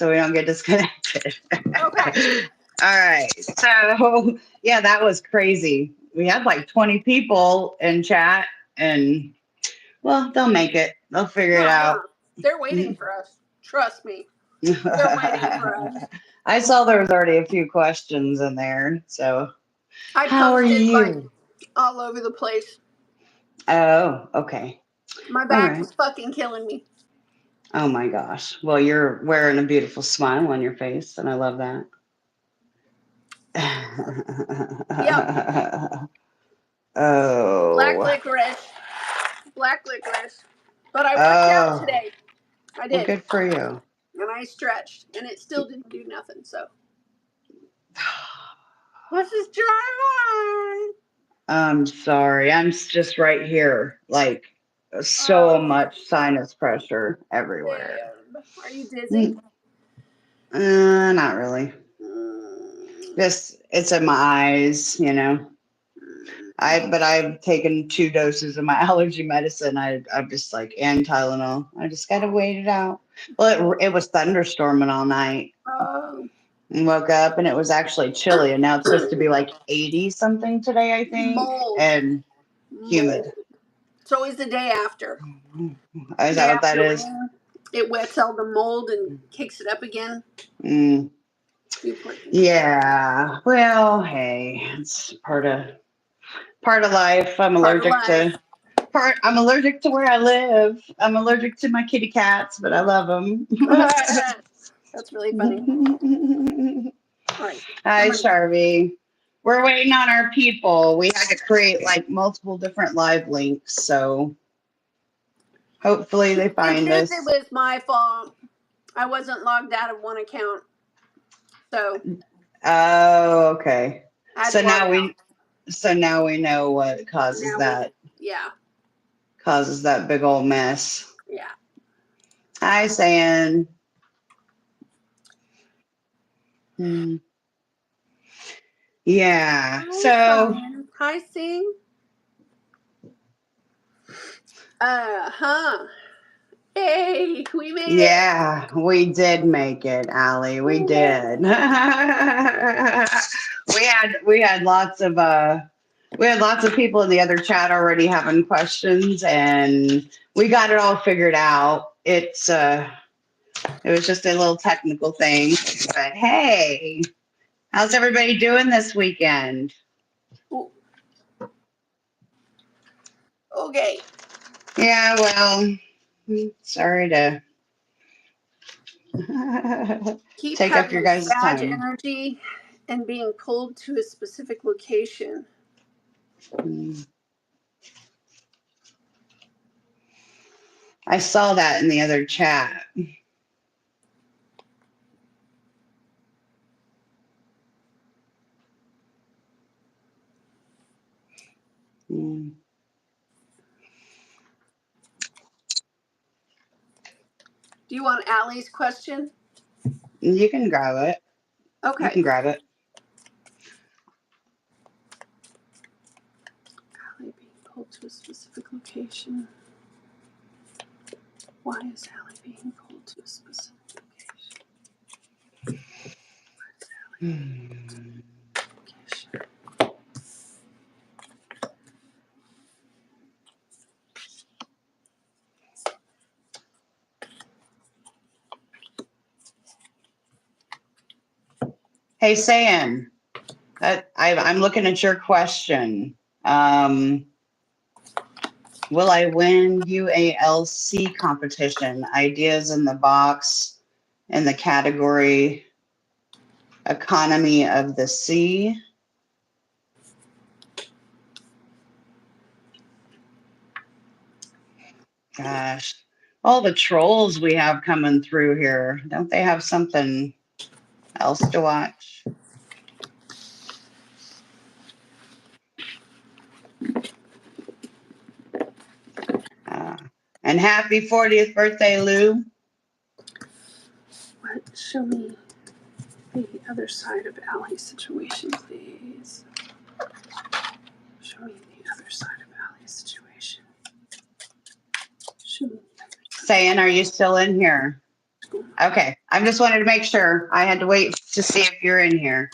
so we don't get disconnected. Okay. All right. So, yeah, that was crazy. We had like 20 people in chat, and well, they'll make it. They'll figure it Yeah. out. They're waiting for us. Trust me. They're waiting for us. I saw there was already a few questions in there. So, I how are posted like you? all over the place. Oh, okay. My All back right. was fucking killing me. Oh my gosh. Well, you're wearing a beautiful smile on your face, and I love that. Yep. Black Oh. licorice. Black licorice. But I worked out Oh. today. I Well, did. good for you. And I stretched. And it still didn't do nothing. So. What's this dry I'm sorry. I'm just right here. Like, so Oh, much sinus pressure everywhere. babe. Are you dizzy? Not really. Mm. Just, it's in my eyes, you know. But I've taken 2 doses of my allergy medicine. I'm just like, and Tylenol. I just got to wait it out. Well, it was thunderstorming all night. Oh. And woke up and it was actually chilly. And now it's supposed to be like 80 something today, I think. Mold. And humid. So is the day after. Is Day that what that after is? rain, it wets all the mold and kicks it up again. Mm. Yeah. Well, hey, it's part of life. I'm allergic to where I live. I'm allergic to my kitty cats, but I love them. That's really funny. All right. Hi, Sharvie. We're waiting on our people. We had to create like multiple different live links, so hopefully they find In truth, us. it was my fault. I wasn't logged out of one account, so. Oh, okay. So now we know what causes Now that. Yeah. Causes that big old mess. Yeah. Hi, San. Yeah. So. Hi, Sing. Hey, we made it. Yeah, we did make it, Allie. We did. we had lots of people in the other chat already having questions, and we got it all figured out. It was just a little technical thing, but hey, how's everybody doing this weekend? Okay. Yeah, well, sorry to Keep take up your guys' bad time. energy and being pulled to a specific location. I saw that in the other chat. Do you want Allie's question? You can grab it. Okay. You can grab it. Allie being pulled to a specific location. Why is Allie being pulled to a specific location? Why is Allie being pulled to a location? Hey, Sam, I'm looking at your question. Will I win UALC competition? Ideas in the box in the category Economy of the Sea. Gosh, all the trolls we have coming through here. Don't they have something else to watch? And happy 40th birthday, Lou. Show me the other side of Allie's situation, please. Show me the other side of Allie's situation. Show me. Saying, are you still in here? Okay. I just wanted to make sure. I had to wait to see if you're in here.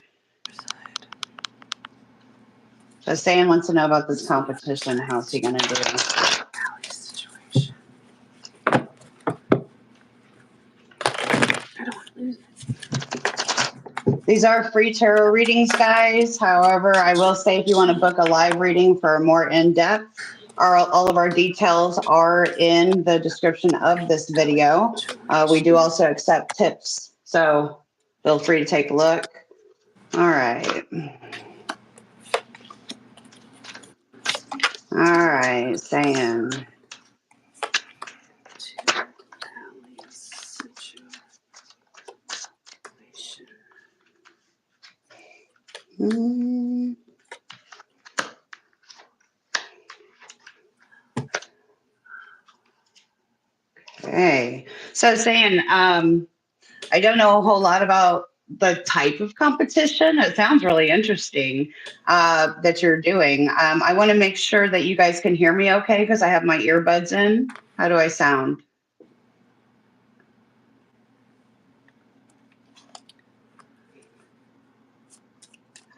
So Stan wants to know about this competition. How's he going to do? Allie's situation. I don't want to lose it. These are free tarot readings, guys. However, I will say if you want to book a live reading for more in-depth, all of our details are in the description of this video. We do also accept tips, so feel free to take a look. All right. All right, Sam. Allie's situation. Okay. So saying, I don't know a whole lot about the type of competition. It sounds really interesting that you're doing. I want to make sure that you guys can hear me okay because I have my earbuds in. How do I sound?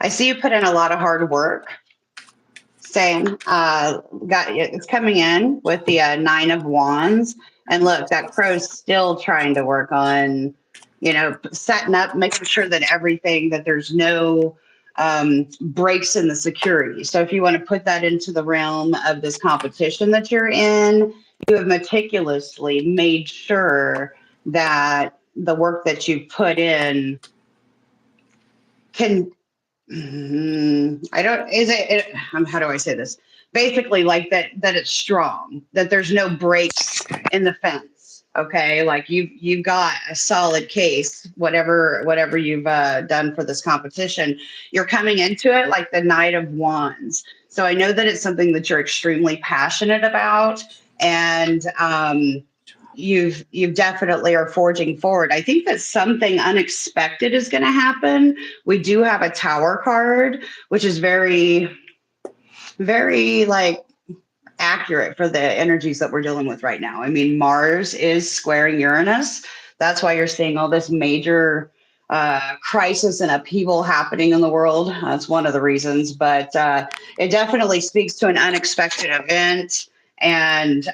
I see you put in a lot of hard work. Same. It's coming in with the 9 of Wands. And look, that crow's still trying to work on, setting up, making sure that that there's no breaks in the security. So if you want to put that into the realm of this competition that you're in, you have meticulously made sure that the work that you put in can I don't, is how do I say this? Basically like that it's strong, that there's no breaks in the fence. Okay. Like you've got a solid case, whatever you've done for this competition, you're coming into it like the Knight of Wands. So I know that it's something that you're extremely passionate about, and you've definitely are forging forward. I think that something unexpected is going to happen. We do have a Tower card, which is very, very like accurate for the energies that we're dealing with right now. I mean, Mars is squaring Uranus. That's why you're seeing all this major crisis and upheaval happening in the world. That's one of the reasons, but it definitely speaks to an unexpected event, and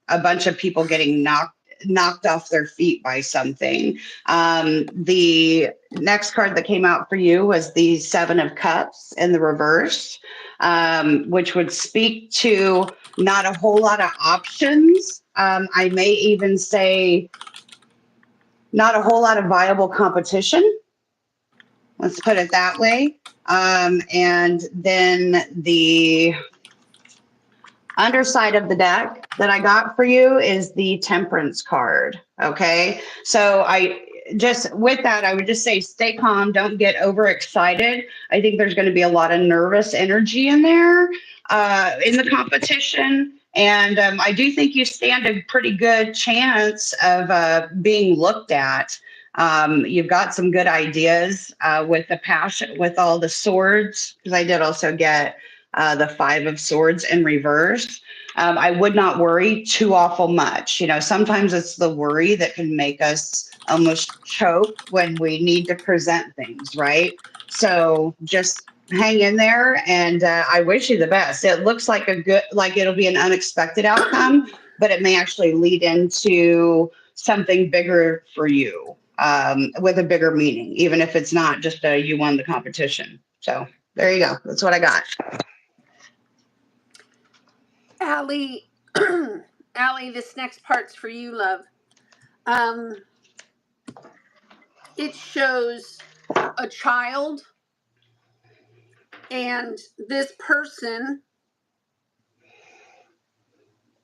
a bunch of people getting knocked off their feet by something. The next card that came out for you was the 7 of Cups in the reverse, which would speak to not a whole lot of options. I may even say not a whole lot of viable competition. Let's put it that way. And then the underside of the deck that I got for you is the Temperance card. Okay. So with that, I would just say stay calm. Don't get overexcited. I think there's going to be a lot of nervous energy in there in the competition. And I do think you stand a pretty good chance of being looked at. You've got some good ideas with the passion, with all the swords, because I did also get the 5 of Swords in reverse. I would not worry too awful much. Sometimes it's the worry that can make us almost choke when we need to present things, right? So just hang in there, and I wish you the best. It looks like it'll be an unexpected outcome, but it may actually lead into something bigger for you, with a bigger meaning, even if it's not just you won the competition. So there you go. That's what I got. Allie, Allie, this next part's for you, love. It shows a child, and this person,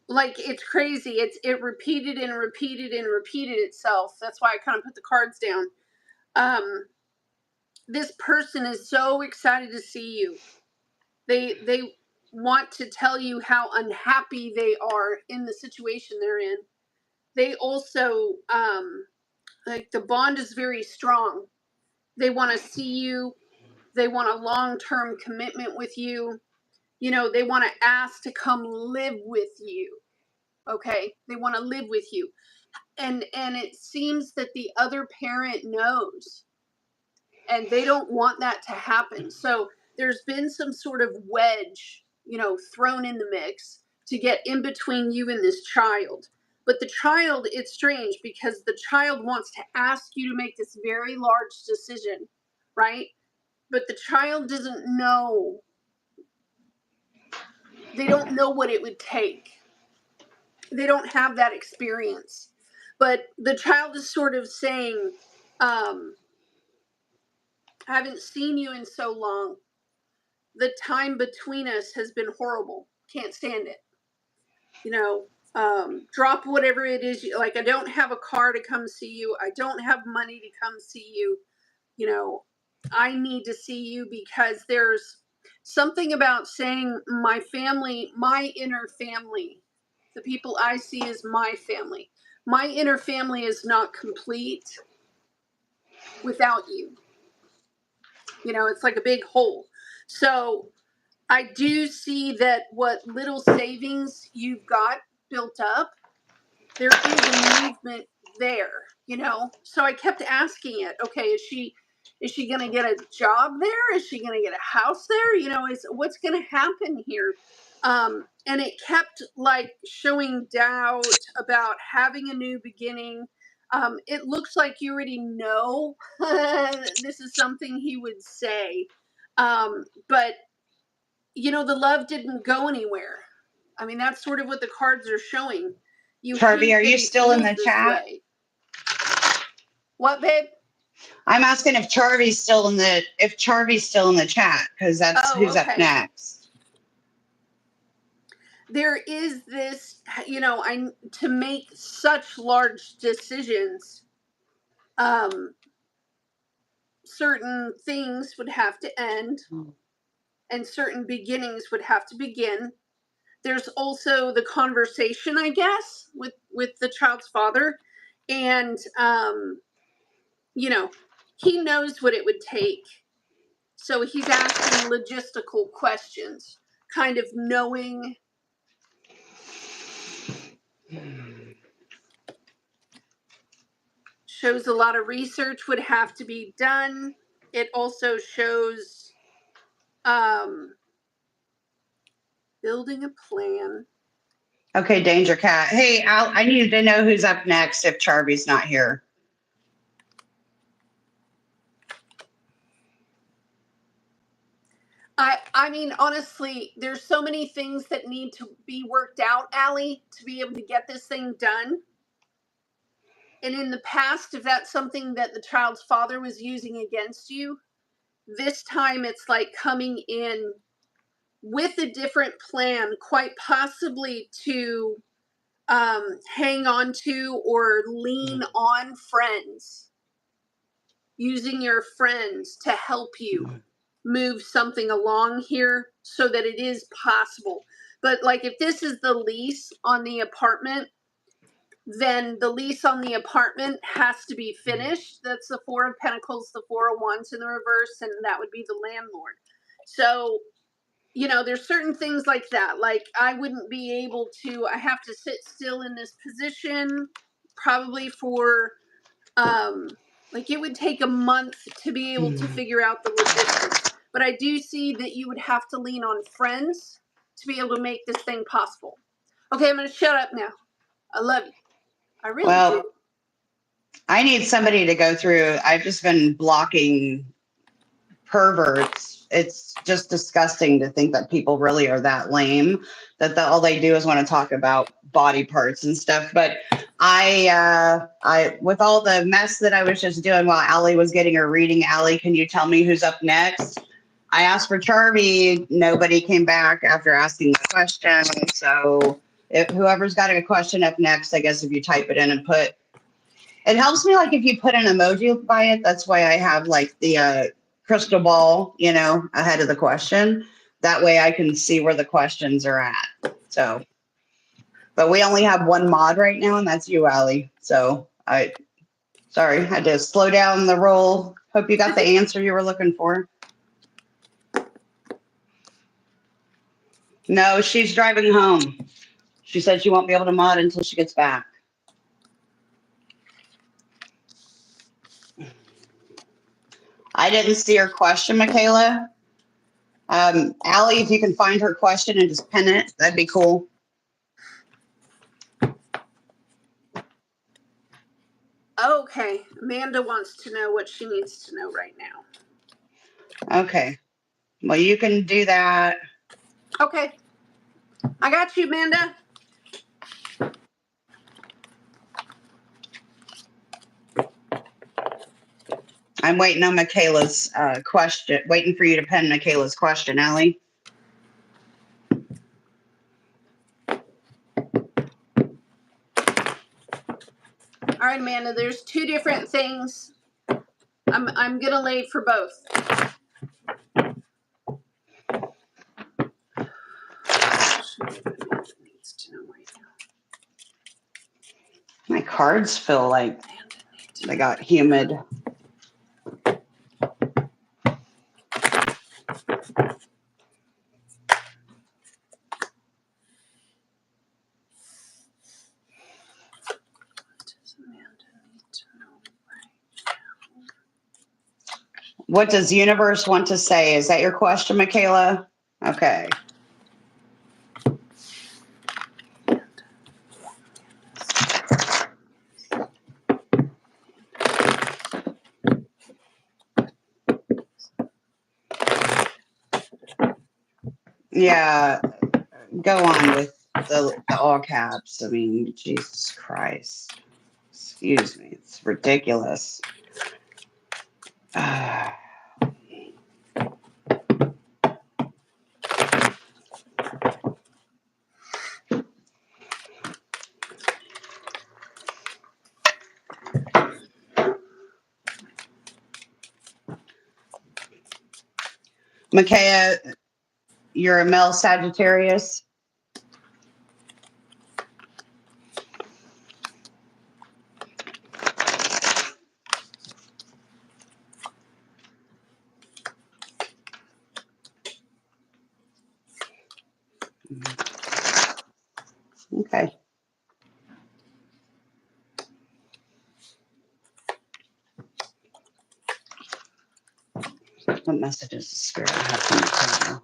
like, it's crazy. It repeated and repeated and repeated itself. That's why I kind of put the cards down. This person is so excited to see you. They want to tell you how unhappy they are in the situation they're in. They also, like, the bond is very strong. They want to see you. They want a long-term commitment with you. They want to ask to come live with you. Okay? They want to live with you. and it seems that the other parent knows, and they don't want that to happen. So there's been some sort of wedge, thrown in the mix to get in between you and this child. But the child, it's strange because the child wants to ask you to make this very large decision, right? But the child doesn't know. They don't know what it would take. They don't have that experience. But the child is sort of saying, I haven't seen you in so long. The time between us has been horrible. Can't stand it. Drop whatever it is. Like, I don't have a car to come see you. I don't have money to come see you. I need to see you because there's something about saying my family, my inner family, the people I see as my family. My inner family is not complete without you. It's like a big hole. So I do see that what little savings you've got built up, there is a movement there, So I kept asking it, okay, is she going to get a job there? Is she going to get a house there? Is what's going to happen here? And it kept like showing doubt about having a new beginning. It looks like you already know this is something he would say. But the love didn't go anywhere. I mean, that's sort of what the cards are showing. Charby, are you still in the chat? What, babe? I'm asking if Charvy's still in the chat, because that's who's up next. There is this, to make such large decisions, certain things would have to end and certain beginnings would have to begin. There's also the conversation, I guess, with the child's father. And, he knows what it would take. So he's asking logistical questions, kind of knowing. Shows a lot of research would have to be done. It also shows building a plan. Okay, Danger Cat. Hey, Al, I need to know who's up next if Charby's not here. I mean, honestly, there's so many things that need to be worked out, Allie, to be able to get this thing done. And in the past, if that's something that the child's father was using against you, this time it's like coming in with a different plan, quite possibly to hang on to or lean on friends, using your friends to help you move something along here so that it is possible. But like, if this is the lease on the apartment, then the lease on the apartment has to be finished. That's the Four of Pentacles, the Four of Wands in the reverse, and that would be the landlord. So, there's certain things like that. Like, I wouldn't be able to, I have to sit still in this position probably for, like, it would take a month to be able to figure out the logistics. But I do see that you would have to lean on friends to be able to make this thing possible. Okay, I'm going to shut up now. I love you. I really do. I need somebody to go through. I've just been blocking perverts. It's just disgusting to think that people really are that lame, that all they do is want to talk about body parts and stuff. But I with all the mess that I was just doing while Allie was getting her reading, Allie, can you tell me who's up next? I asked for Charby. Nobody came back after asking the question. So if whoever's got a question up next, I guess if you type it in and put, it helps me, like, if you put an emoji by it. That's why I have like the crystal ball, ahead of the question. That way I can see where the questions are at. So, but we only have one mod right now, and that's you, Allie. So sorry, I had to slow down the roll. Hope you got the answer you were looking for. No, she's driving home. She said she won't be able to mod until she gets back. I didn't see her question, Michaela. Allie, if you can find her question and just pin it, that'd be cool. Okay. Amanda wants to know what she needs to know right now. Okay. Well, you can do that. Okay. I got you, Amanda. I'm waiting on Michaela's question, waiting for you to pin Michaela's question, Allie. All right, Amanda, there's two different things. I'm gonna lay for both. Needs to know right now. My cards feel like they got humid. What does universe want to say? Is that your question, Michaela? Okay. Yeah, go on with the all caps. I mean, Jesus Christ. Excuse me. It's ridiculous. Michaela, you're a male Sagittarius. Okay. What messages does Spirit have for Michaela?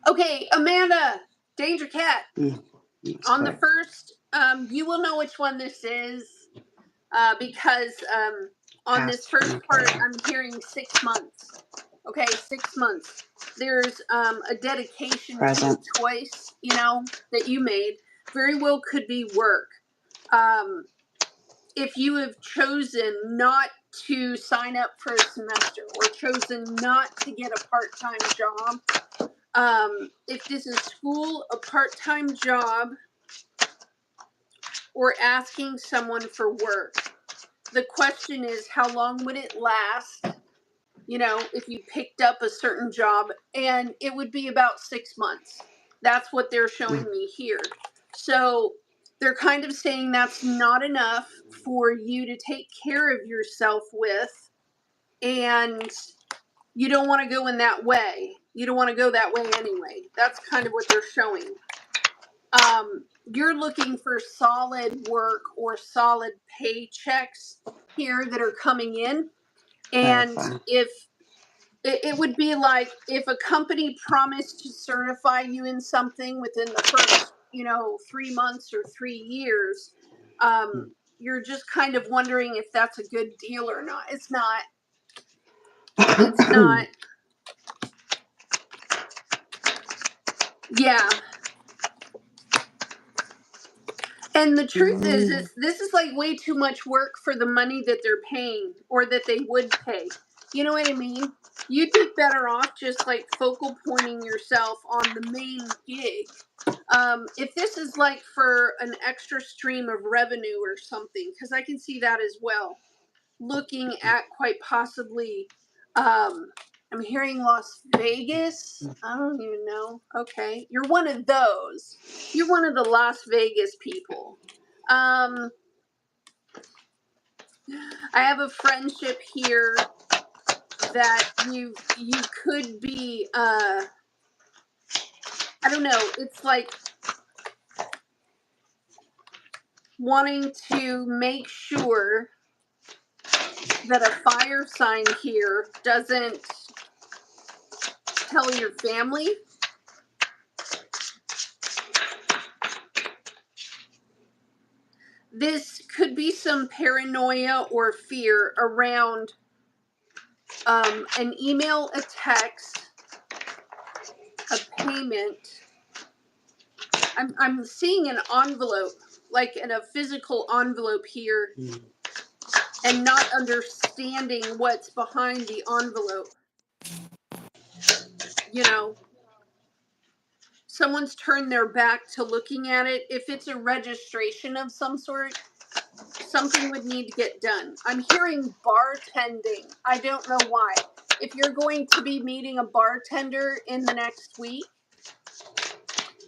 Okay, Amanda, Danger Cat. On quick. the first, you will know which one this is because on this first part, I'm hearing 6 months. Okay, 6 months. There's a dedication to a choice, you know, that you made. Very well could be work. If you have chosen not to sign up for a semester or chosen not to get a part-time job, if this is school, a part-time job, or asking someone for work, the question is, how long would it last? You know, if you picked up a certain job, and it would be about 6 months. That's what they're showing me here. So they're kind of saying that's not enough for you to take care of yourself with, and you don't want to go in that way. You don't want to go that way anyway. That's kind of what they're showing. You're looking for solid work or solid paychecks here that are coming in. And if it would be like if a company promised to certify you in something within the first, 3 months or 3 years, you're just kind of wondering if that's a good deal or not. It's not. It's not. Yeah. And the truth is this is like way too much work for the money that they're paying or that they would pay. You know what I mean? You'd be better off just like focal pointing yourself on the main gig. If this is like for an extra stream of revenue or something, because I can see that as well. Looking at quite possibly, I'm hearing Las Vegas. I don't even know. Okay. You're one of those. You're one of the Las Vegas people. I have a friendship here that you could be, I don't know. It's like wanting to make sure that a fire sign here doesn't tell your family. This could be some paranoia or fear around an email, a text, a payment. I'm seeing an envelope, like in a physical envelope here, and not understanding what's behind the envelope. You know, someone's turned their back to looking at it. If it's a registration of some sort, something would need to get done. I'm hearing bartending. I don't know why. If you're going to be meeting a bartender in the next week,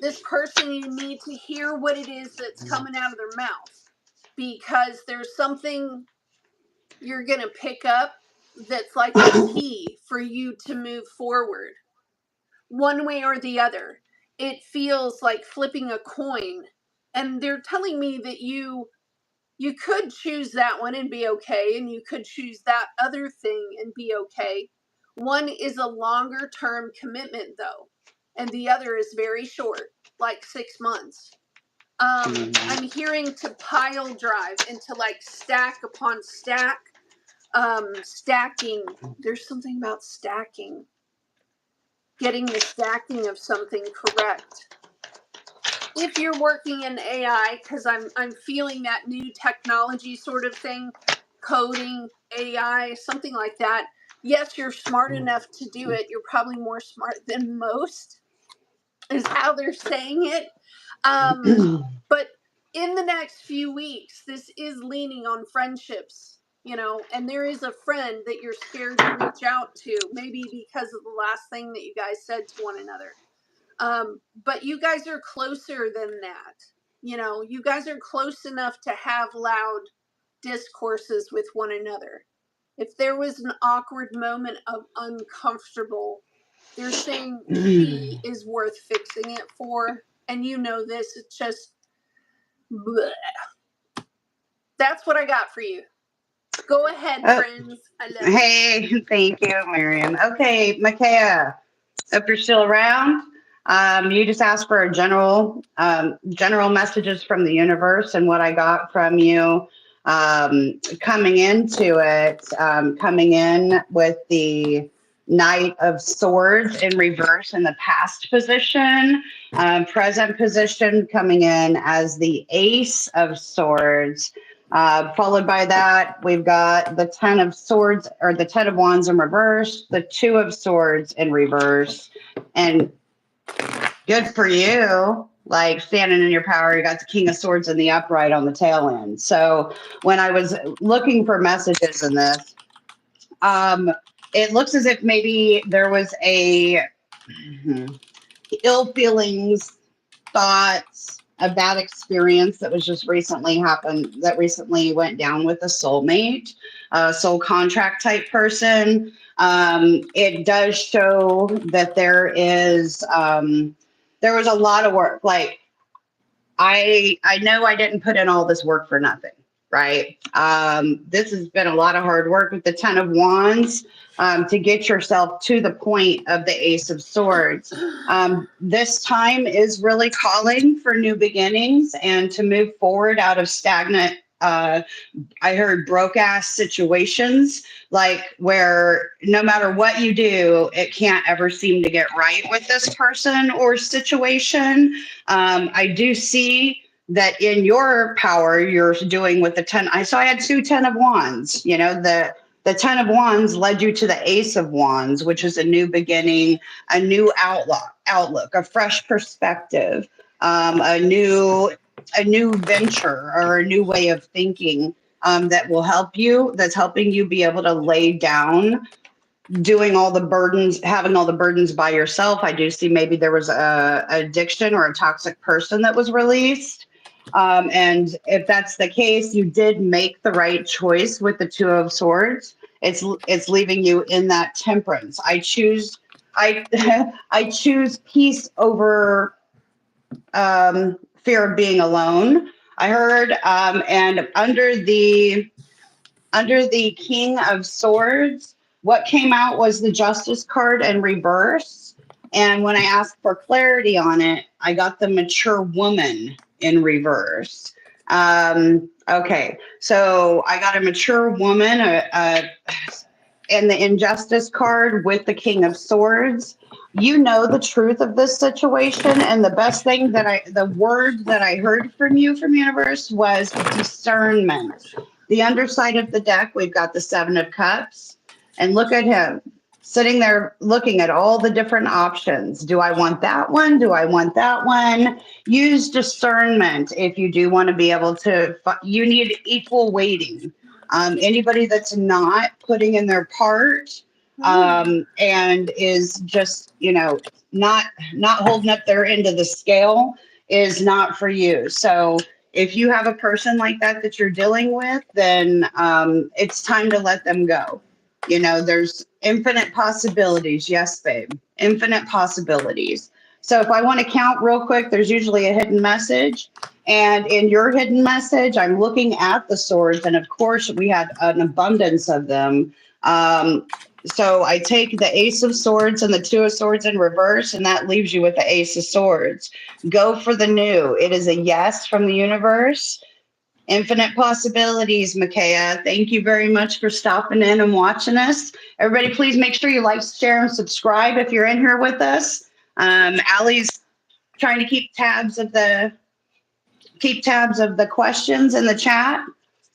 this person, you need to hear what it is that's coming out of their mouth, because there's something you're going to pick up that's like a key for you to move forward one way or the other. It feels like flipping a coin, and they're telling me that you could choose that one and be okay, and you could choose that other thing and be okay. One is a longer term commitment though, and the other is very short, like 6 months. I'm hearing to pile drive and to like stack upon stack. Stacking. There's something about stacking. Getting the stacking of something correct. If you're working in AI, because I'm feeling that new technology sort of thing, coding, AI, something like that. Yes, you're smart enough to do it. You're probably more smart than most, is how they're saying it. But in the next few weeks, this is leaning on friendships, you know, and there is a friend that you're scared to reach out to, maybe because of the last thing that you guys said to one another. But you guys are closer than that. You know, you guys are close enough to have loud discourses with one another. If there was an awkward moment of uncomfortable, they're saying she is worth fixing it for. And you know this, it's just, bleh. That's what I got for you. Go ahead, friends. I love you. Hey, thank you, Miriam. Okay, Michaela, if you're still around, you just asked for a general messages from the universe, and what I got from you coming into it, coming in with the Knight of Swords in reverse in the past position, present position coming in as the Ace of Swords. Followed by that, we've got the 10 of Swords, or the 10 of Wands in reverse, the 2 of Swords in reverse, and good for you. Like standing in your power, you got the King of Swords in the upright on the tail end. So when I was looking for messages in this, it looks as if maybe there was a ill feelings, thoughts, a bad experience that was just recently happened, that recently went down with a soulmate, a soul contract type person. It does show that there was a lot of work. Like I know I didn't put in all this work for nothing, right? This has been a lot of hard work with the 10 of Wands to get yourself to the point of the Ace of Swords. This time is really calling for new beginnings and to move forward out of stagnant, I heard broke ass situations, like where no matter what you do, it can't ever seem to get right with this person or situation. I do see that in your power, you're doing with the 10. I had 2 10 of Wands, you know, the 10 of Wands led you to the Ace of Wands, which is a new beginning, a new outlook, a fresh perspective, a new venture or a new way of thinking that will help you, that's helping you be able to lay down doing all the burdens, having all the burdens by yourself. I do see maybe there was a addiction or a toxic person that was released. And if that's the case, you did make the right choice with the 2 of Swords. It's leaving you in that temperance. I choose peace over fear of being alone. I heard, and under the under the King of Swords, what came out was the Justice card in reverse. And when I asked for clarity on it, I got the mature woman in reverse. Okay, so I got a mature woman and the Injustice card with the King of Swords. You know the truth of this situation, and the best thing the word that I heard from you from Universe was discernment. The underside of the deck, we've got the Seven of Cups, and look at him sitting there looking at all the different options. Do I want that one? Do I want that one? Use discernment if you do want to be able to, you need equal weighting. Anybody that's not putting in their part and is just, not holding up their end of the scale is not for you. So if you have a person like that you're dealing with, then it's time to let them go. There's infinite possibilities. Yes, babe. Infinite possibilities. So if I want to count real quick, there's usually a hidden message. And in your hidden message, I'm looking at the swords. And of course, we had an abundance of them. So I take the Ace of Swords and the Two of Swords in reverse, and that leaves you with the Ace of Swords. Go for the new. It is a yes from the universe. Infinite possibilities, Michaela. Thank you very much for stopping in and watching us. Everybody, please make sure you like, share, and subscribe if you're in here with us. Allie's trying to keep tabs of the questions in the chat.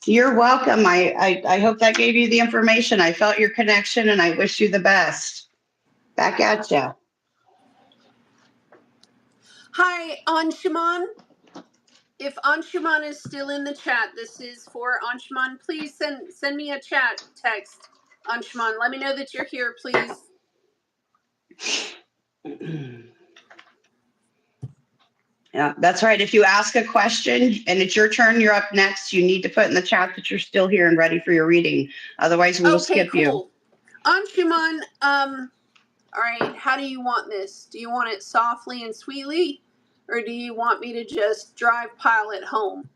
You're welcome. I hope that gave you the information. I felt your connection, and I wish you the best. Back at you. Hi, Anshuman. If Anshuman is still in the chat, this is for Anshuman. Please send me a chat text, Anshuman. Let me know that you're here, please. Yeah, that's right. If you ask a question and it's your turn, you're up next. You need to put in the chat that you're still here and ready for your reading. Otherwise, we will skip you. Anshuman, all right, how do you want this? Do you want it softly and sweetly? Or do you want me to just drive Pilot home?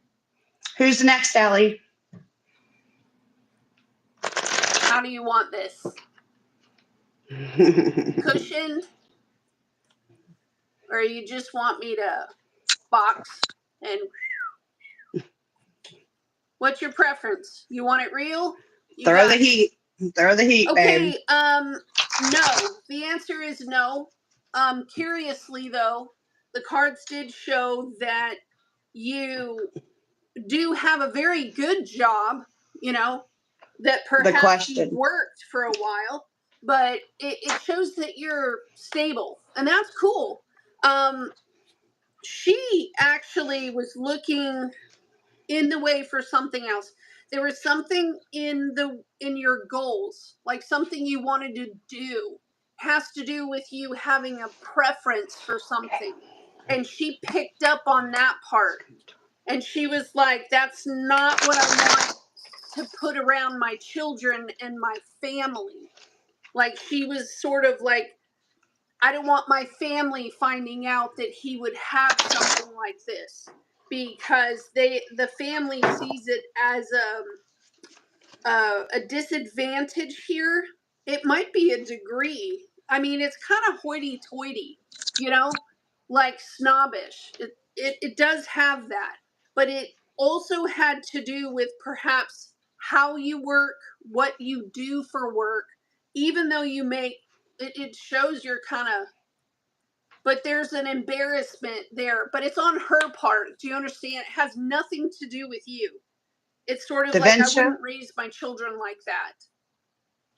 Who's next, Allie? How do you want this? Cushioned? Or you just want me to box and... What's your preference? You want it real? Throw the heat. Throw the heat, okay, babe. No. The answer is no. Curiously, though, the cards did show that you do have a very good job, that perhaps you worked for a while, but it shows that you're stable, and that's cool. She actually was looking in the way for something else. There was something in your goals, like something you wanted to do, has to do with you having a preference for something. And she picked up on that part. And she was like, that's not what I want to put around my children and my family. Like, she was sort of like, I don't want my family finding out that he would have something like this, because the family sees it as a disadvantage here. It might be a degree. I mean, it's kind of hoity-toity, like snobbish. It does have that, but it also had to do with perhaps how you work, what you do for work, even though you make it shows you're kind of, but there's an embarrassment there, but it's on her part. Do you understand? It has nothing to do with you. It's sort of like, I wouldn't raise my children like that.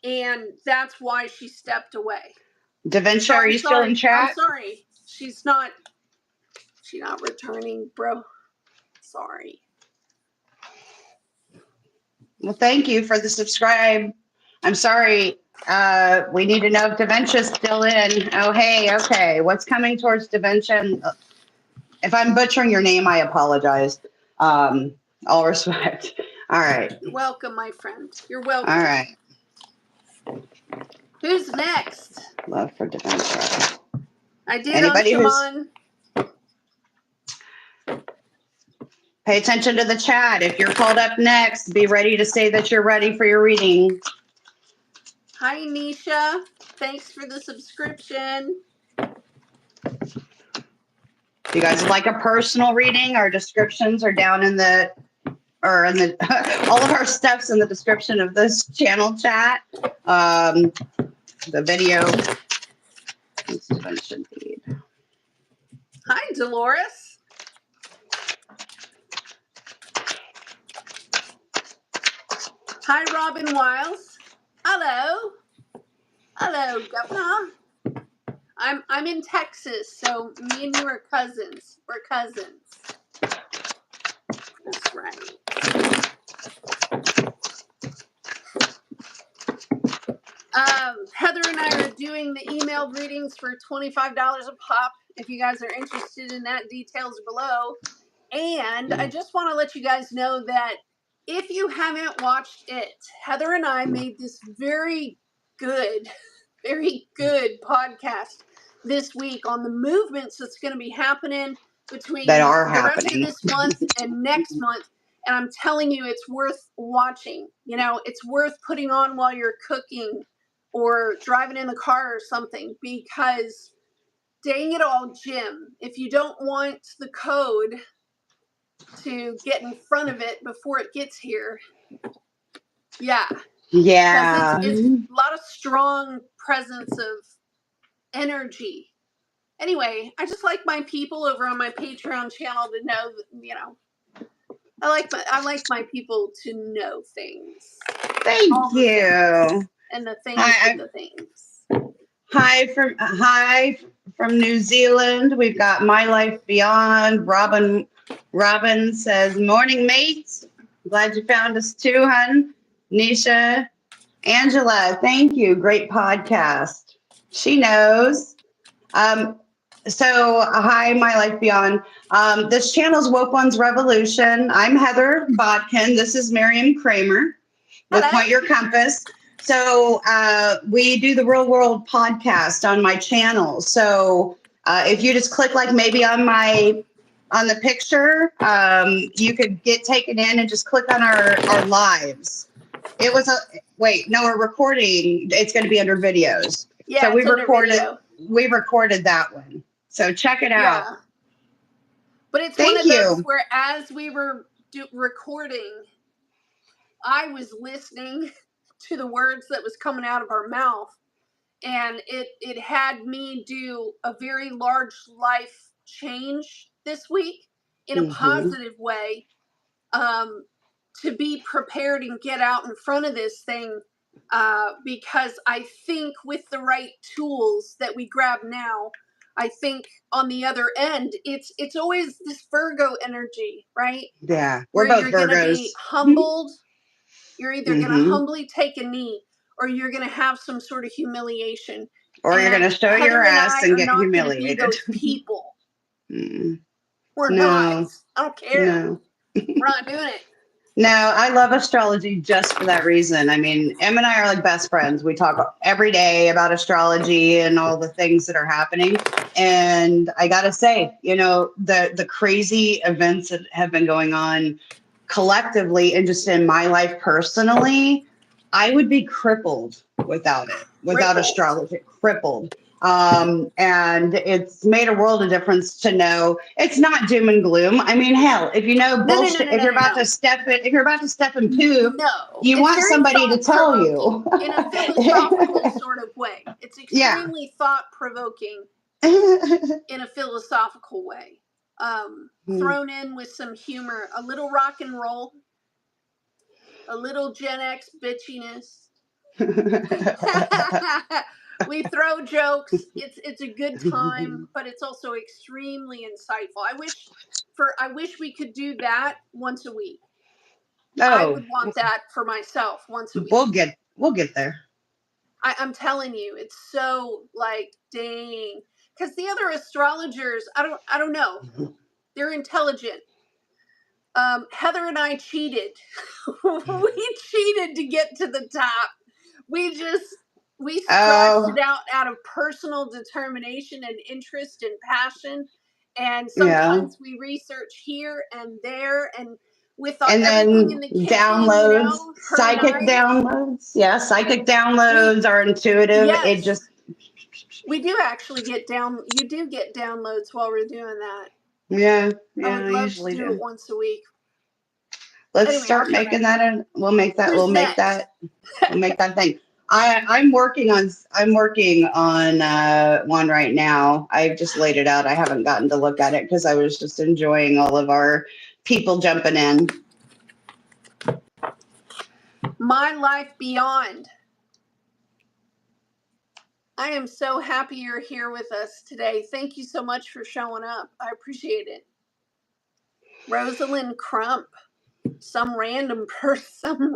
And that's why she stepped away. Devena, are you still in chat? I'm sorry. She's not returning, bro. Sorry. Well, thank you for the subscribe. I'm sorry. We need to know if Devena's still in. Oh, hey, okay. What's coming towards Devena? If I'm butchering your name, I apologize. All respect. All right. You're welcome, my friend. You're welcome. All right. Who's next? Love for Devena. I did on Shimon. Pay attention to the chat. If you're called up next, be ready to say that you're ready for your reading. Hi, Nisha. Thanks for the subscription. If you guys would like a personal reading, our descriptions are down in the, or in the, all of our stuff's in the description of this channel chat. The video. Hi, Dolores. Hi, Robin Wiles. Hello. Hello, Devena. I'm in Texas, so me and you are cousins. We're cousins. That's right. Heather and I are doing the emailed readings for $25 a pop. If you guys are interested in that, details below. And I just want to let you guys know that if you haven't watched it, Heather and I made this very good podcast this week on the movements that's going to be happening between the rest of this month and next month. And I'm telling you, it's worth watching. You know, it's worth putting on while you're cooking or driving in the car or something, because dang it all, Jim, if you don't want the code to get in front of it before it gets here. Yeah. It's a lot of strong presence of energy. Anyway, I just like my people over on my Patreon channel to know that, you know, I like my people to know things. Thank you. And the things and the things. Hi from New Zealand. We've got My Life Beyond. Robin says, morning, mates. Glad you found us too, hun. Nisha, Angela, thank you. Great podcast. She knows. So, hi, My Life Beyond. This channel is Woke.Ones.Revolution. I'm Heather Botkin. This is Miriam Kramer with Point Your Compass. So, we do the Real World podcast on my channel. So, if you just click like maybe on the picture, you could get taken in and just click on our lives. It was we're recording. It's going to be under videos. Yeah, so we recorded that one. So check it out. Yeah. But it's one of those where as we were recording, I was listening to the words that was coming out of our mouth, and it had me do a very large life change this week in a positive way, to be prepared and get out in front of this thing, because I think with the right tools that we grab now, I think on the other end, it's always this Virgo energy, right? Yeah, we're both Virgos. You're going to be humbled. You're either going to humbly take a knee, or you're going to have some sort of humiliation. Or you're going to show Heather your ass and get Be humiliated. those people. We're not. I don't care. No. We're not doing it. No, I love astrology just for that reason. I mean, Em and I are like best friends. We talk every day about astrology and all the things that are happening. And I got to say, you know, the crazy events that have been going on collectively and just in my life personally, I would be crippled without it, without astrology, crippled. And it's made a world of difference to know it's not doom and gloom. I mean, hell, if you know bullshit, if you're about to step in poop, you want somebody to tell you. In a philosophical sort of way. It's extremely thought-provoking in a philosophical way. Thrown in with some humor, a little rock and roll, a little Gen X bitchiness. We throw jokes. It's a good time, but it's also extremely insightful. I wish we could do that once a week. I would want that for myself once a week. We'll get there. I'm telling you, it's so like, dang. Because the other astrologers, I don't know. They're intelligent. Heather and I cheated. We cheated to get to the top. We scratched it out of personal determination and interest and passion. And Yeah. sometimes we research here and there, and with And everything in then the kitchen, downloads, her and psychic I, downloads. Yeah, psychic we, downloads are intuitive. It yes, just, we do actually get you do get downloads while we're doing that. yeah, I yeah, would I love to usually do it do. once a week. Let's Anyway, I'll start shut making up. that and Who's next? we'll make that thing. I'm working on one right now. I've just laid it out. I haven't gotten to look at it because I was just enjoying all of our people jumping in. My Life Beyond. I am so happy you're here with us today. Thank you so much for showing up. I appreciate it. Rosalyn Crump. Some random person.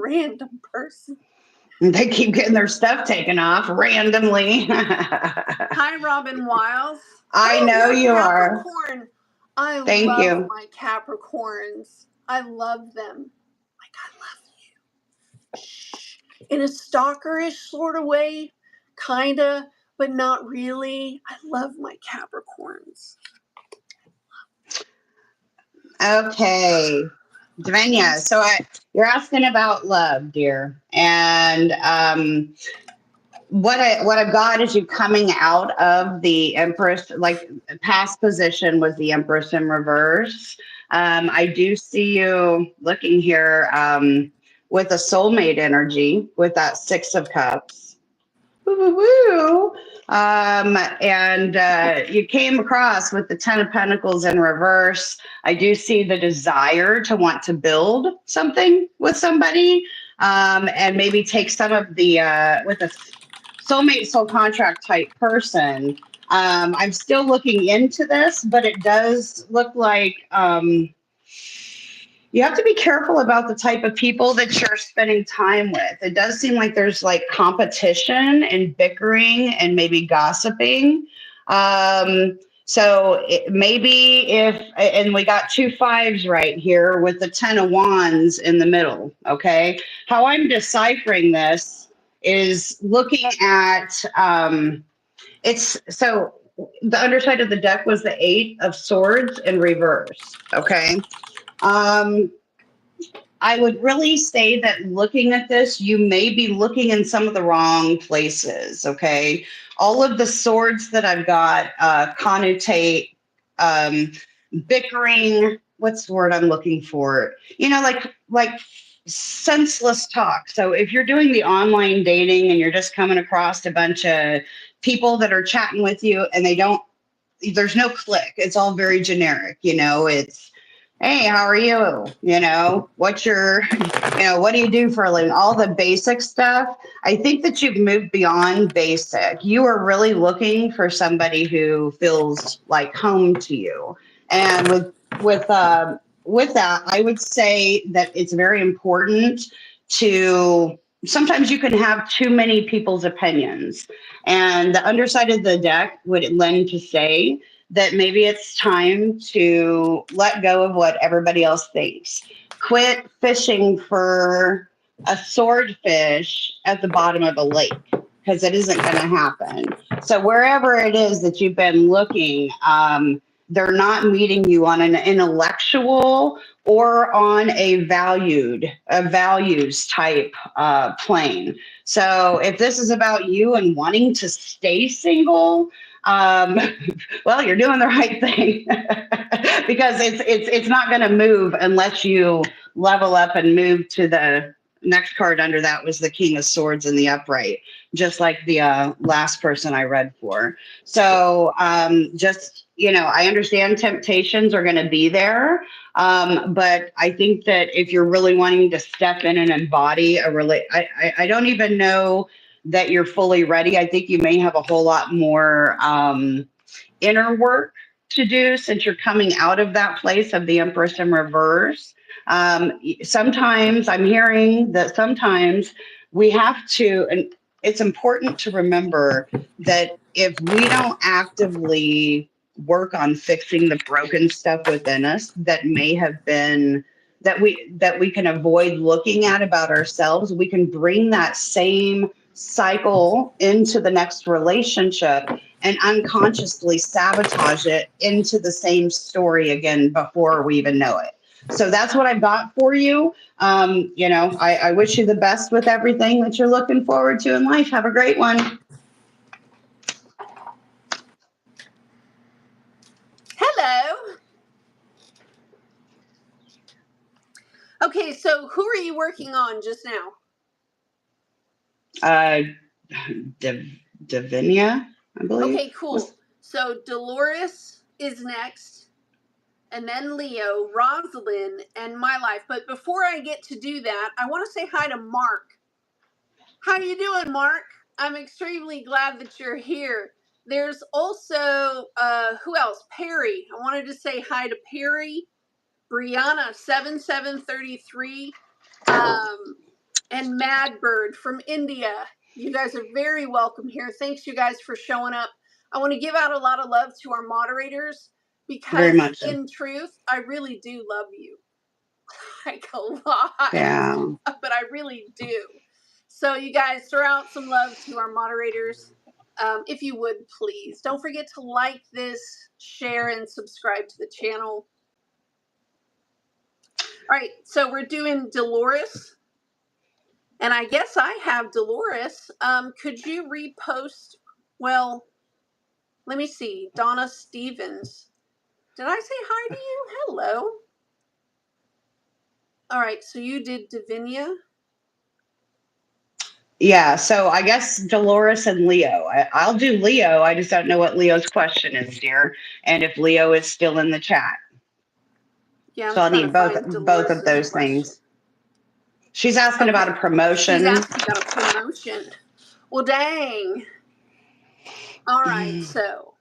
They keep getting their stuff taken off randomly. Hi, Robin Wiles. I Oh, know you're a you are. Capricorn. I Thank love you. my Capricorns. I love them. Like, I love you. Shh. In a stalkerish sort of way, kinda, but not really. I love my Capricorns. Okay. Devena, so you're asking about love, dear. And what I've got is you coming out of the Empress, like past position was the Empress in reverse. I do see you looking here with a soulmate energy with that Six of Cups. Woo, woo, woo. And you came across with the Ten of Pentacles in reverse. I do see the desire to want to build something with somebody, and maybe take some of the with a soulmate soul contract type person. I'm still looking into this, but it does look like you have to be careful about the type of people that you're spending time with. It does seem like there's like competition and bickering and maybe gossiping. So maybe if, and we got 2 5s right here with the 10 of Wands in the middle. Okay. How I'm deciphering this is looking at, it's so the underside of the deck was the 8 of Swords in reverse. Okay. Um, I would really say that looking at this, you may be looking in some of the wrong places. Okay. All of the swords that I've got connotate bickering. What's the word I'm looking for? You know, like senseless talk. So if you're doing the online dating and you're just coming across a bunch of people that are chatting with you and there's no click. It's all very generic. You know, it's, hey, how are you? You know, what's your, what do you do for a living? All the basic stuff. I think that you've moved beyond basic. You are really looking for somebody who feels like home to you. And with that, I would say that it's very important to, sometimes you can have too many people's opinions. And the underside of the deck would lend to say that maybe it's time to let go of what everybody else thinks. Quit fishing for a swordfish at the bottom of a lake because it isn't going to happen. So wherever it is that you've been looking, they're not meeting you on an intellectual or on a values type plane. So if this is about you and wanting to stay single, well, you're doing the right thing because it's not going to move unless you level up and move to the next card under that was the King of Swords in the upright, just like the last person I read for. So just, I understand temptations are going to be there. But I think that if you're really wanting to step in and embody I don't even know that you're fully ready. I think you may have a whole lot more inner work to do since you're coming out of that place of the Empress in reverse. Sometimes I'm hearing that sometimes we have to, and it's important to remember that if we don't actively work on fixing the broken stuff within us that may have been that we can avoid looking at about ourselves, we can bring that same cycle into the next relationship and unconsciously sabotage it into the same story again before we even know it. So that's what I've got for you. I wish you the best with everything that you're looking forward to in life. Have a great one. Hello. Okay, so who are you working on just now? Devena, I believe. Okay, cool. So Dolores is next, and then Leo, Rosalyn, and my life. But before I get to do that, I want to say hi to Mark. How you doing, Mark? I'm extremely glad that you're here. There's also, who else? Perry. I wanted to say hi to Perry, Briana, 7733, and Madbird from India. You guys are very welcome here. Thanks, you guys, for showing up. I want to give out a lot of love to our moderators Very because, much so. in truth, I really do love you. Like a lot. Yeah. But I really do. So, you guys, throw out some love to our moderators. If you would, please. Don't forget to like this, share, and subscribe to the channel. All right, so we're doing Dolores. And I guess I have Dolores. Could you repost? Well, let me see. Donna Stevens. Did I say hi to you? Hello. All right, so you did Devena. Yeah, so I guess Dolores and Leo. I'll do Leo. I just don't know what Leo's question is, dear, and if Leo is still in the chat. Yeah, I'm So I'll trying need to find both of those question. things. She's asking about a promotion. She's asking about a promotion. Well, dang. All right, so.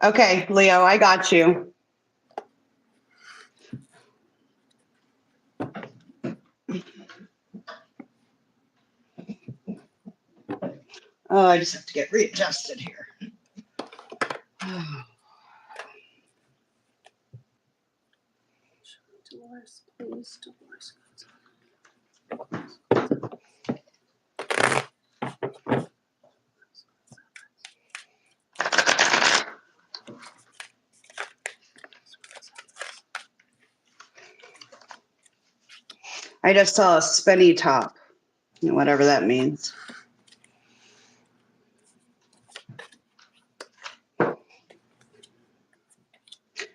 Okay, Leo, I got you. Oh, I just have to get readjusted here. Dolores, please, Dolores. I just saw a spinny top, whatever that means.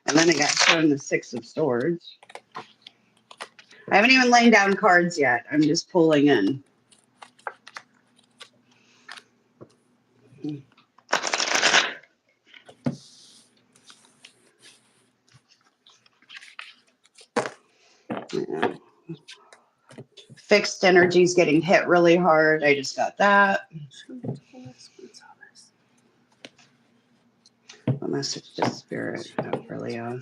And then I got shown the Six of Swords. I haven't even laid down cards yet. I'm just pulling in. Yeah. Fixed energy's getting hit really hard. I just got that. A message to spirit for Leo.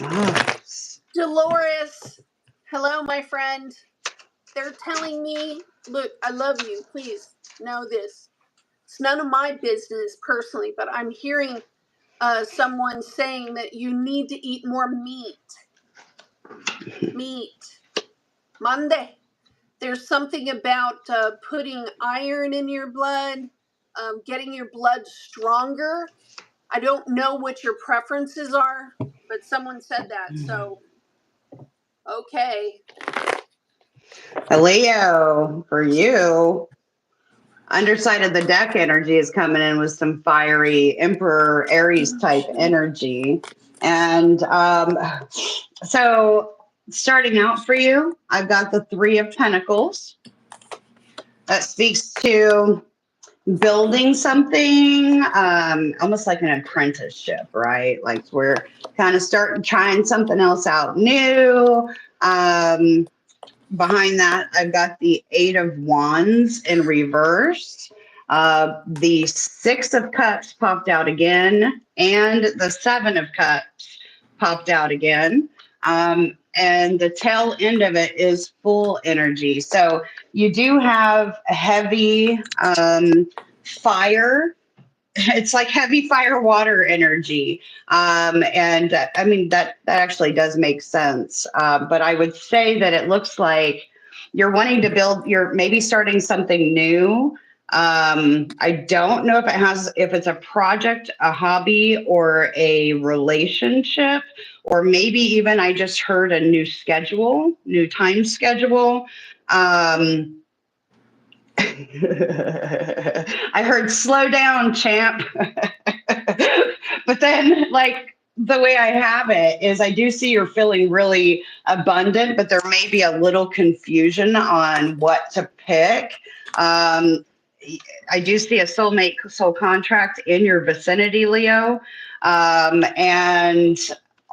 Ah. Dolores, hello, my friend. They're telling me, look, I love you. Please know this. It's none of my business personally, but I'm hearing someone saying that you need to eat more meat. Meat. Monday. There's something about putting iron in your blood, getting your blood stronger. I don't know what your preferences are, but someone said that. So, okay. Leo, for you, underside of the deck energy is coming in with some fiery Emperor Aries type energy. And so starting out for you, I've got the Three of Pentacles. That speaks to building something, almost like an apprenticeship, right? Like we're kind of trying something else out new. Behind that, I've got the Eight of Wands in reverse. The Six of Cups popped out again, and the Seven of Cups popped out again. And the tail end of it is full energy. So you do have a heavy fire it's like heavy fire water energy. And I mean, that actually does make sense. But I would say that it looks like you're wanting to build, you're maybe starting something new. I don't know if it's a project, a hobby, or a relationship, or maybe even I just heard a new time schedule. Um, I heard slow down, champ. But then, like, the way I have it is I do see you're feeling really abundant, but there may be a little confusion on what to pick. Um, I do see a soulmate soul contract in your vicinity, Leo. And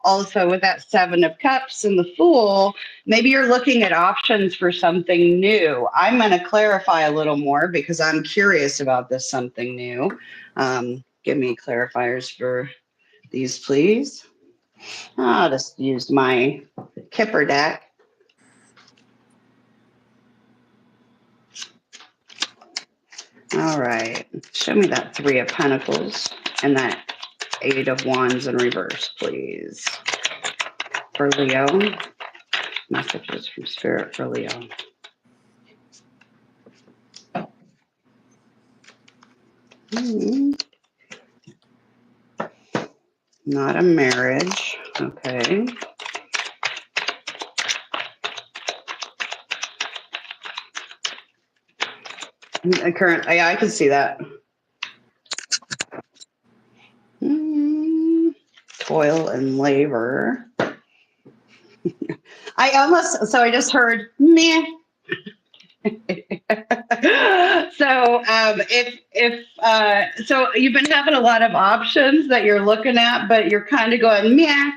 also with that Seven of Cups and the Fool, maybe you're looking at options for something new. I'm going to clarify a little more because I'm curious about this something new. Give me clarifiers for these, please. I'll just use my Kipper deck. All right. Show me that Three of Pentacles and that Eight of Wands in reverse, please. For Leo. Messages from Spirit for Leo. Not a marriage. Okay. Yeah, I can see that. Toil and labor. I just heard meh. So you've been having a lot of options that you're looking at, but you're kind of going, meh,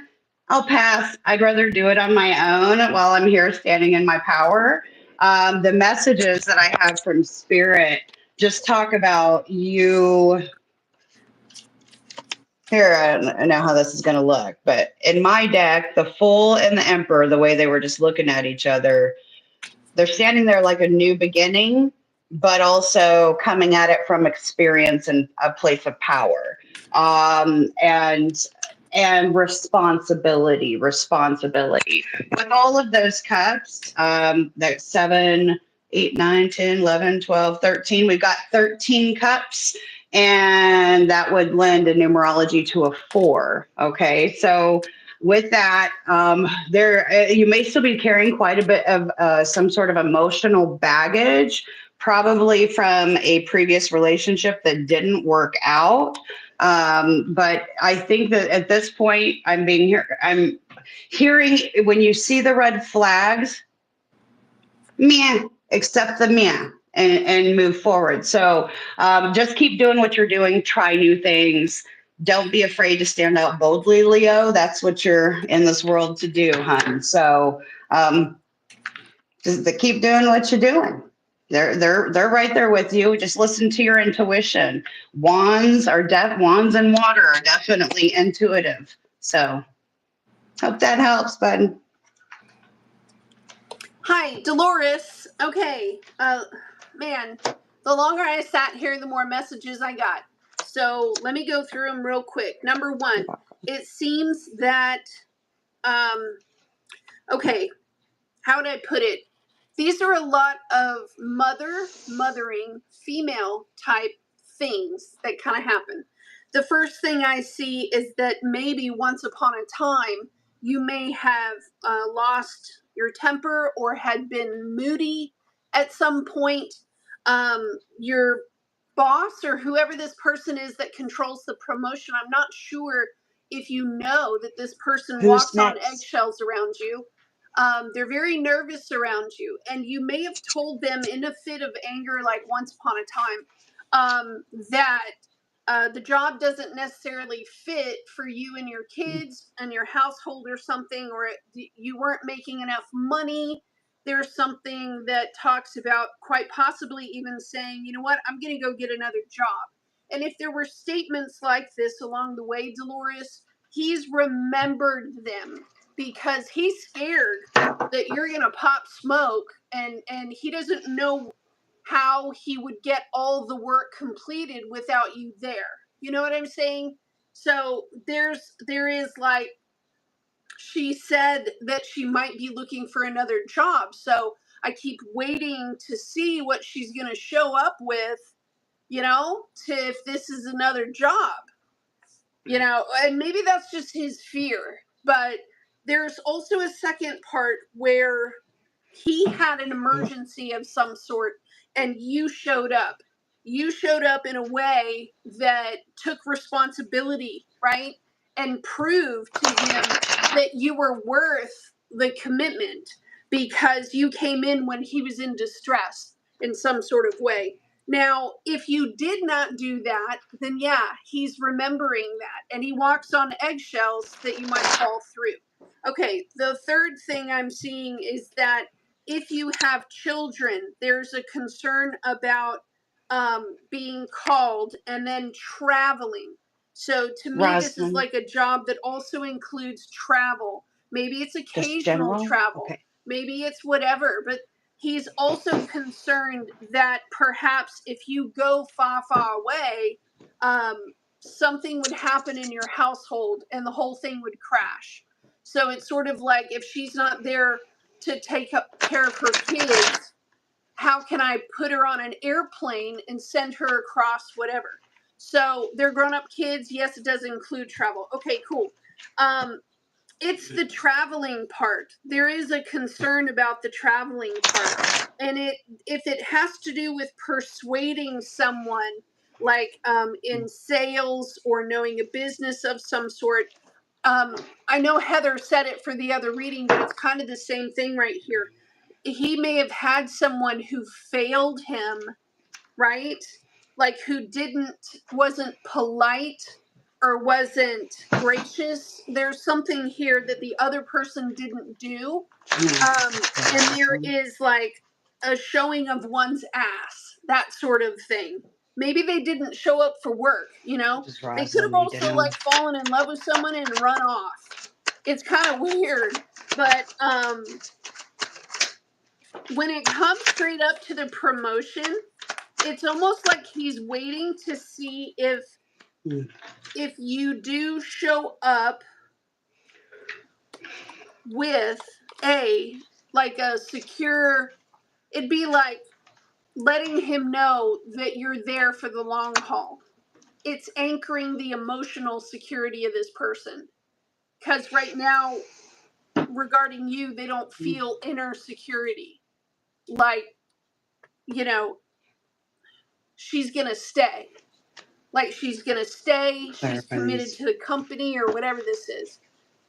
I'll pass. I'd rather do it on my own while I'm here standing in my power. The messages that I have from Spirit just talk about you. Here, I don't know how this is going to look, but in my deck, the Fool and the Emperor, the way they were just looking at each other, they're standing there like a new beginning, but also coming at it from experience and a place of power, and responsibility. With all of those cups, that 7, 8, 9, 10, 11, 12, 13, we've got 13 cups, and that would lend a numerology to a 4. Okay, so with that, you may still be carrying quite a bit of some sort of emotional baggage, probably from a previous relationship that didn't work out. But I think that at this point, I'm hearing when you see the red flags, meh, accept the meh. And move forward. So just keep doing what you're doing. Try new things. Don't be afraid to stand out boldly, Leo. That's what you're in this world to do, hon. So just keep doing what you're doing. They're right there with you. Just listen to your intuition. Wands and water are definitely intuitive. So hope that helps, bud. Hi, Dolores. Okay, man, the longer I sat here, the more messages I got. So let me go through them real quick. Number one, it seems that, okay, how would I put it? These are a lot of mothering, female type things that kind of happen. The first thing I see is that maybe once upon a time, you may have lost your temper or had been moody at some point. Your boss or whoever this person is that controls the promotion, I'm not sure if you know that this person walks on eggshells around you. They're very nervous around you, and you may have told them in a fit of anger, like once upon a time, that the job doesn't necessarily fit for you and your kids and your household or something, or you weren't making enough money. There's something that talks about quite possibly even saying, you know what, I'm going to go get another job. And if there were statements like this along the way, Dolores, he's remembered them because he's scared that you're going to pop smoke, and he doesn't know how he would get all the work completed without you there. You know what I'm saying? So there is like, she said that she might be looking for another job. So I keep waiting to see what she's going to show up with, you know, to if this is another job, you know, and maybe that's just his fear. But there's also a second part where he had an emergency of some sort and you showed up. You showed up in a way that took responsibility, right? And proved to him that you were worth the commitment because you came in when he was in distress in some sort of way. Now, if you did not do that, then yeah, he's remembering that and he walks on eggshells that you might fall through. Okay, the third thing I'm seeing is that if you have children, there's a concern about being called and then traveling. So to me, this is Rosalyn, like a job that also includes travel. Maybe it's just occasional general? travel. Okay. Maybe it's whatever. But he's also concerned that perhaps if you go far, far away, something would happen in your household and the whole thing would crash. So it's sort of like if she's not there to take care of her kids, how can I put her on an airplane and send her across whatever? So they're grown-up kids. Yes, it does include travel. Okay, cool. It's the traveling part. There is a concern about the traveling part. And if it has to do with persuading someone, like in sales or knowing a business of some sort, I know Heather said it for the other reading, but it's kind of the same thing right here. He may have had someone who failed him, right? Like who wasn't polite or wasn't gracious. There's something here that the other person didn't do. And there is like a showing of one's ass, that sort of thing. Maybe they didn't show up for work, you know? They could have also like fallen in love with someone and run off. It's kind of weird, but when it comes straight up to the promotion, it's almost like he's waiting to see if you do show up with like a secure, it'd be like letting him know that you're there for the long haul. It's anchoring the emotional security of this person. Because right now, regarding you, they don't feel inner security. Like, you know, she's going to stay. Like she's going to stay. She's committed to the company or whatever this is.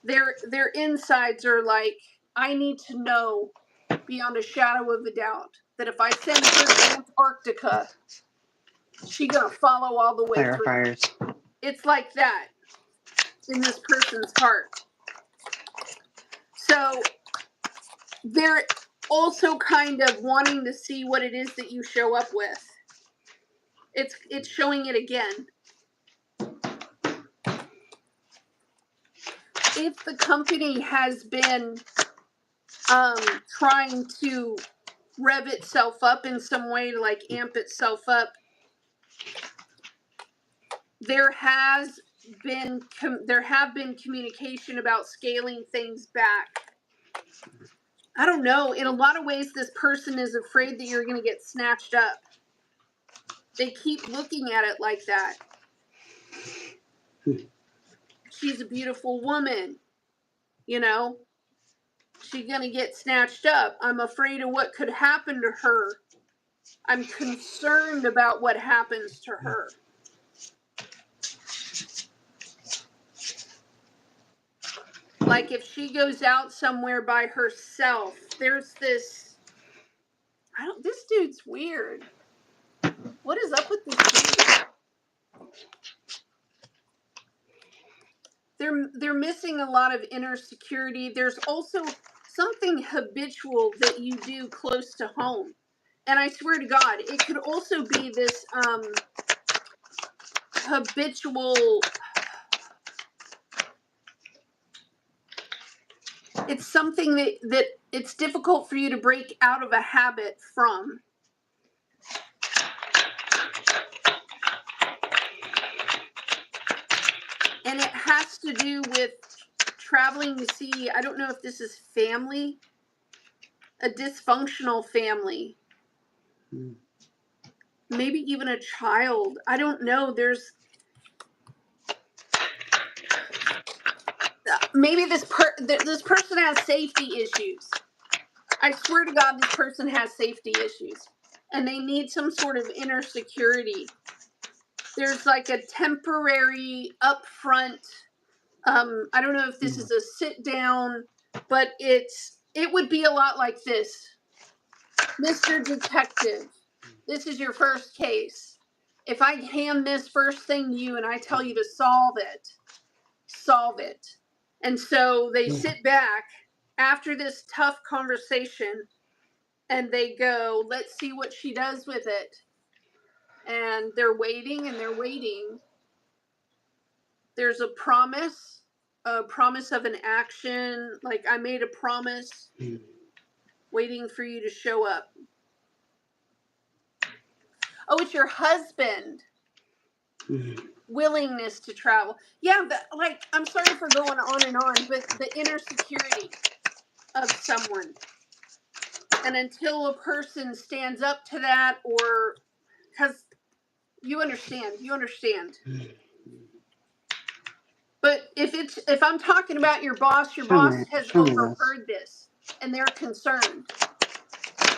Their insides are like, I need to know beyond a shadow of a doubt that if I send her to Antarctica, she's going to follow all the way through. It's like that in this person's heart. So they're also kind of wanting to see what it is that you show up with. It's showing it again. If the company has been trying to rev itself up in some way to like amp itself up, there have been communication about scaling things back. I don't know. In a lot of ways, this person is afraid that you're going to get snatched up. They keep looking at it like that. She's a beautiful woman, you know. She's going to get snatched up. I'm afraid of what could happen to her. I'm concerned about what happens to her. Like if she goes out somewhere by herself, there's this, this dude's weird. What is up with this dude? They're missing a lot of inner security. There's also something habitual that you do close to home. And I swear to God, it could also be this habitual, it's something that it's difficult for you to break out of a habit from. And it has to do with traveling to see, I don't know if this is family, a dysfunctional family, maybe even a child. I don't know. There's maybe this person has safety issues. I swear to God, this person has safety issues, and they need some sort of inner security. There's like a temporary upfront. I don't know if this is a sit down, but it would be a lot like this. Mr. Detective, this is your first case. If I hand this first thing to you and I tell you to solve it. And so they sit back after this tough conversation and they go, let's see what she does with it. And they're waiting and they're waiting. There's a promise of an action. Like, I made a promise, waiting for you to show up. Oh, it's your husband. Willingness to travel. Yeah, like, I'm sorry for going on and on, but the inner security of someone. And until a person stands up to that, or, because you understand. But if I'm talking about your boss has overheard this and they're concerned.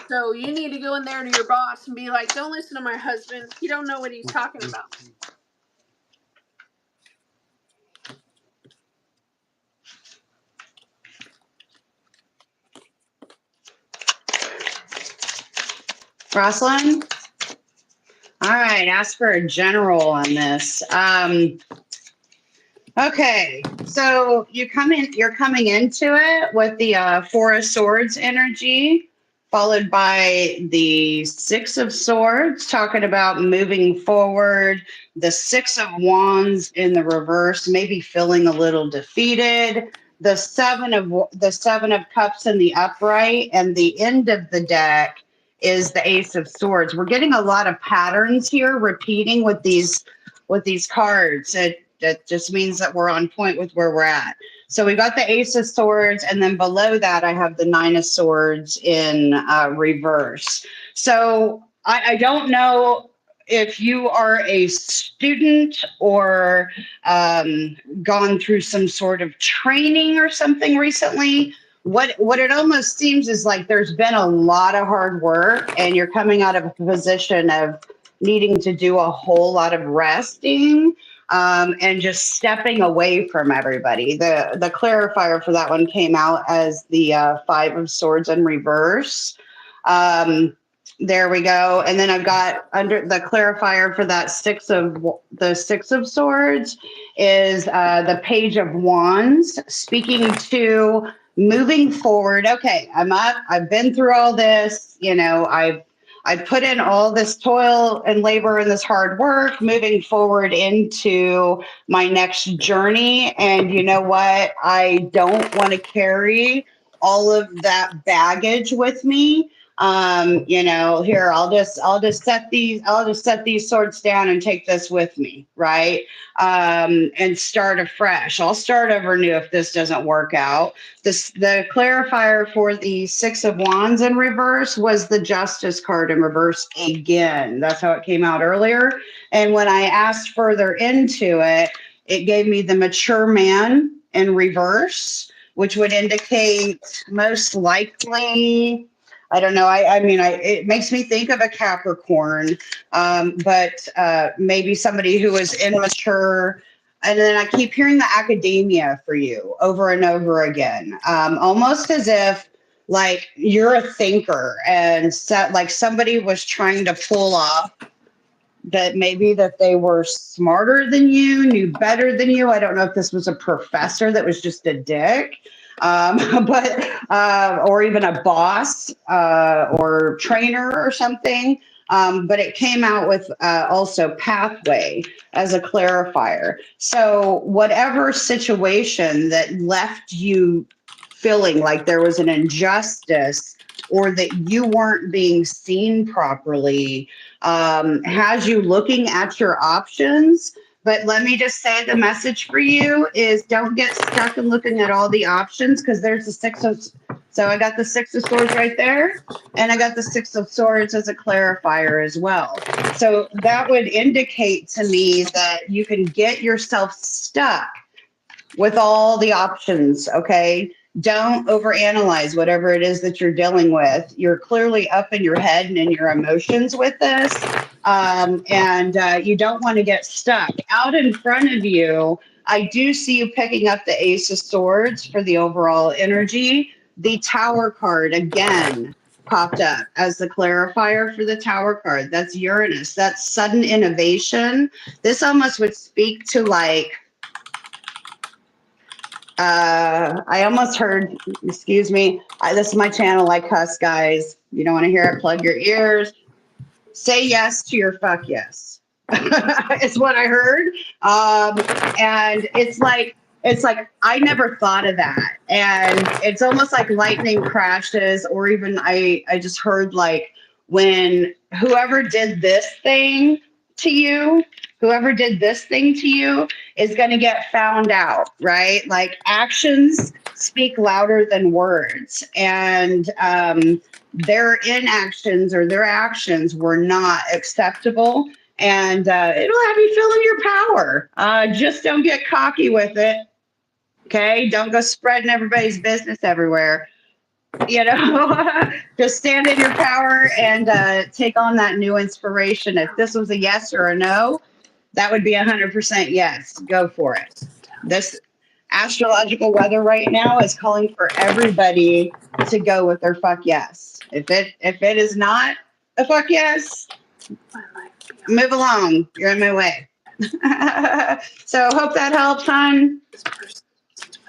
So you need to go in there to your boss and be like, don't listen to my husband. He don't know what he's talking about. Rosalyn? All right, ask for a general on this. Okay, so you're coming into it with the Four of Swords energy, followed by the Six of Swords, talking about moving forward. The Six of Wands in the reverse, maybe feeling a little defeated. The Seven of Cups in the upright, and the end of the deck is the Ace of Swords. We're getting a lot of patterns here repeating with these cards. That just means that we're on point with where we're at. So we got the Ace of Swords, and then below that, I have the Nine of Swords in reverse. So I don't know if you are a student or gone through some sort of training or something recently. What it almost seems is like there's been a lot of hard work, and you're coming out of a position of needing to do a whole lot of resting. And just stepping away from everybody. The clarifier for that one came out as the Five of Swords in reverse. There we go. And then I've got under the clarifier for that Six of Swords is the Page of Wands, speaking to moving forward. Okay, I'm up. I've been through all this. I put in all this toil and labor and this hard work, moving forward into my next journey. And you know what? I don't want to carry all of that baggage with me. Here, I'll just set these swords down and take this with me, right? And start afresh. I'll start over new if this doesn't work out. The clarifier for the Six of Wands in reverse was the Justice card in reverse again. That's how it came out earlier. And when I asked further into it, it gave me the Mature Man in reverse, which would indicate most likely, I don't know. It makes me think of a Capricorn, but maybe somebody who is immature. And then I keep hearing the academia for you over and over again, almost as if like you're a thinker and like somebody was trying to pull off that maybe that they were smarter than you, knew better than you. I don't know if this was a professor that was just a dick, or even a boss or trainer or something. But it came out with also pathway as a clarifier. So whatever situation that left you feeling like there was an injustice or that you weren't being seen properly, has you looking at your options. But let me just say the message for you is don't get stuck in looking at all the options because there's the so I got the 6 of Swords right there, and I got the 6 of Swords as a clarifier as well. So that would indicate to me that you can get yourself stuck with all the options, okay? Don't overanalyze whatever it is that you're dealing with. You're clearly up in your head and in your emotions with this. And you don't want to get stuck. Out in front of you, I do see you picking up the Ace of Swords for the overall energy. The Tower card, again, popped up as the clarifier for the Tower card. That's Uranus. That's sudden innovation. This almost would speak to like, I almost heard, excuse me, this is my channel, I cuss, guys. You don't want to hear it, plug your ears. Say yes to your fuck yes. It's what I heard. And it's like, I never thought of that. And it's almost like lightning crashes, or even I just heard like when whoever did this thing to you, is going to get found out, right? Like actions speak louder than words. And their inactions or their actions were not acceptable. And it'll have you feeling your power. Just don't get cocky with it. Okay. Don't go spreading everybody's business everywhere. You know, just stand in your power and take on that new inspiration. If this was a yes or a no, that would be 100% yes. Go for it. This astrological weather right now is calling for everybody to go with their fuck yes. If it is not a fuck yes, move along. You're in my way. So hope that helps, hon.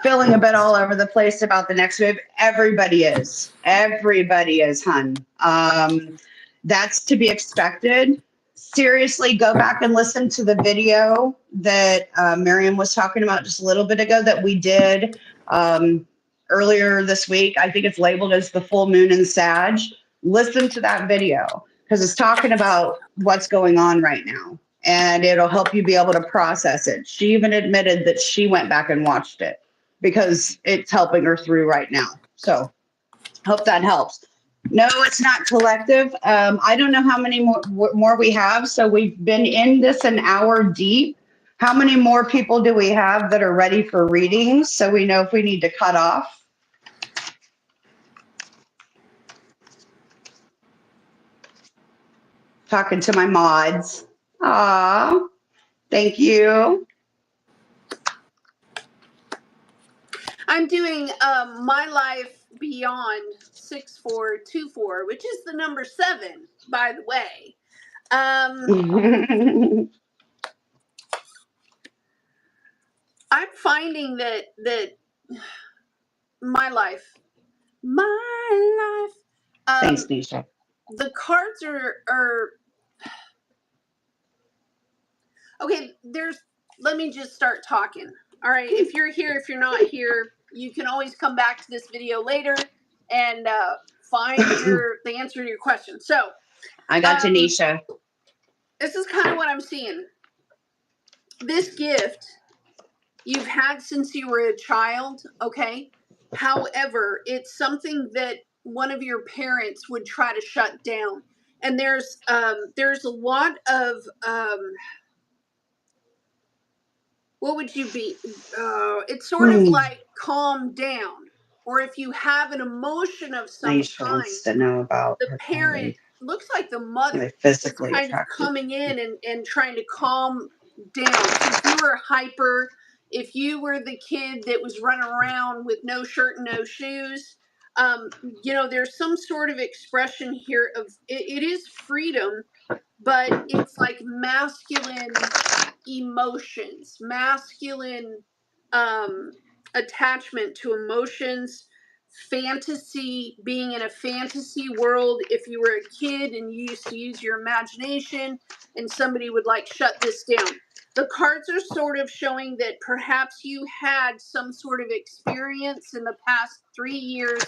Feeling a bit all over the place about the next move. Everybody is, hon. That's to be expected. Seriously, go back and listen to the video that Miriam was talking about just a little bit ago that we did earlier this week. I think it's labeled as the full moon in Sag. Listen to that video because it's talking about what's going on right now, and it'll help you be able to process it. She even admitted that she went back and watched it because it's helping her through right now. So hope that helps. No, it's not collective. I don't know how many more we have. So we've been in this an hour deep. How many more people do we have that are ready for readings so we know if we need to cut off? Talking to my mods. Aw, thank you. I'm doing My Life Beyond 6424, which is the number 7, by the way. I'm finding that my life. Thanks, Nisha. The cards are okay. Let me just start talking. All right. If you're here, if you're not here, you can always come back to this video later and find the answer to your question. So I got to Nisha. This is kind of what I'm seeing. This gift you've had since you were a child, okay? However, it's something that one of your parents would try to shut down. And there's a lot of what would you be? It's sort of like calm down. Or if you have an emotion of some kind, wants to know about the parent looks like the mother physically kind of coming in and trying to calm down. So if you were hyper, if you were the kid that was running around with no shirt and no shoes, there's some sort of expression here of it is freedom, but it's like masculine emotions, masculine attachment to emotions, fantasy, being in a fantasy world. If you were a kid and you used to use your imagination and somebody would like shut this down. The cards are sort of showing that perhaps you had some sort of experience in the past 3 years,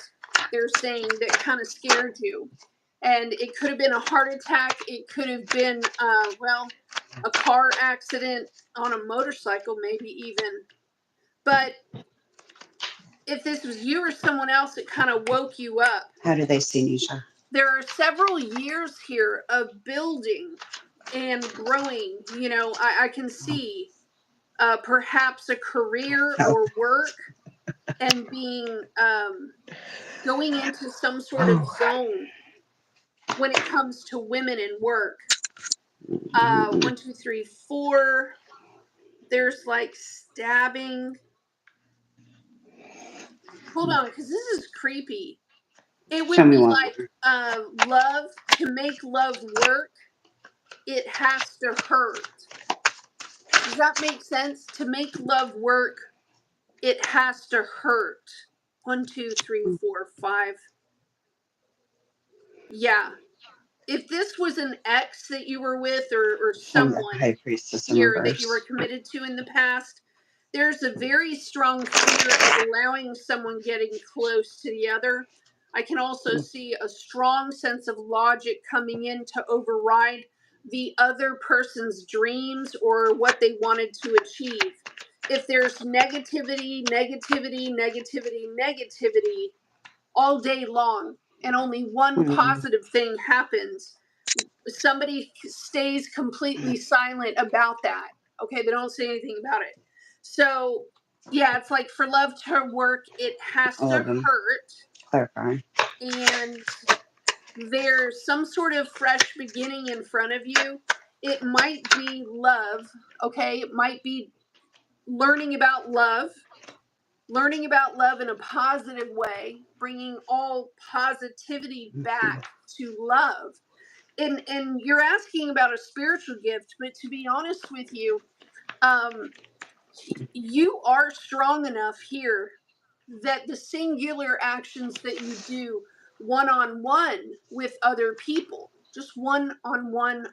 they're saying, that kind of scared you. And it could have been a heart attack. It could have been, a car accident, on a motorcycle, maybe even. But if this was you or someone else, it kind of woke you up. How do they see Nisha? There are several years here of building and growing. You know, I can see perhaps a career or work and being going into some sort of zone when it comes to women and work. 1, 2, 3, 4. There's like stabbing. Hold on, because this is creepy. It would be like love. To make love work, it has to hurt. Does that make sense? To make love work, it has to hurt. 1, 2, 3, 4, 5. Yeah. If this was an ex that you were with, or someone High Priestess here that you were committed to in the past, there's a very strong fear of allowing someone getting close to the other. I can also see a strong sense of logic coming in to override the other person's dreams or what they wanted to achieve. If there's negativity all day long, and only one positive thing happens, somebody stays completely silent about that. Okay, they don't say anything about it. So yeah, it's like for love to work, it has to hurt. Clarifying. And there's some sort of fresh beginning in front of you. It might be love. Okay, it might be learning about love in a positive way, bringing all positivity back to love. And you're asking about a spiritual gift, but to be honest with you, you are strong enough here that the singular actions that you do one-on-one with other people, just one-on-one,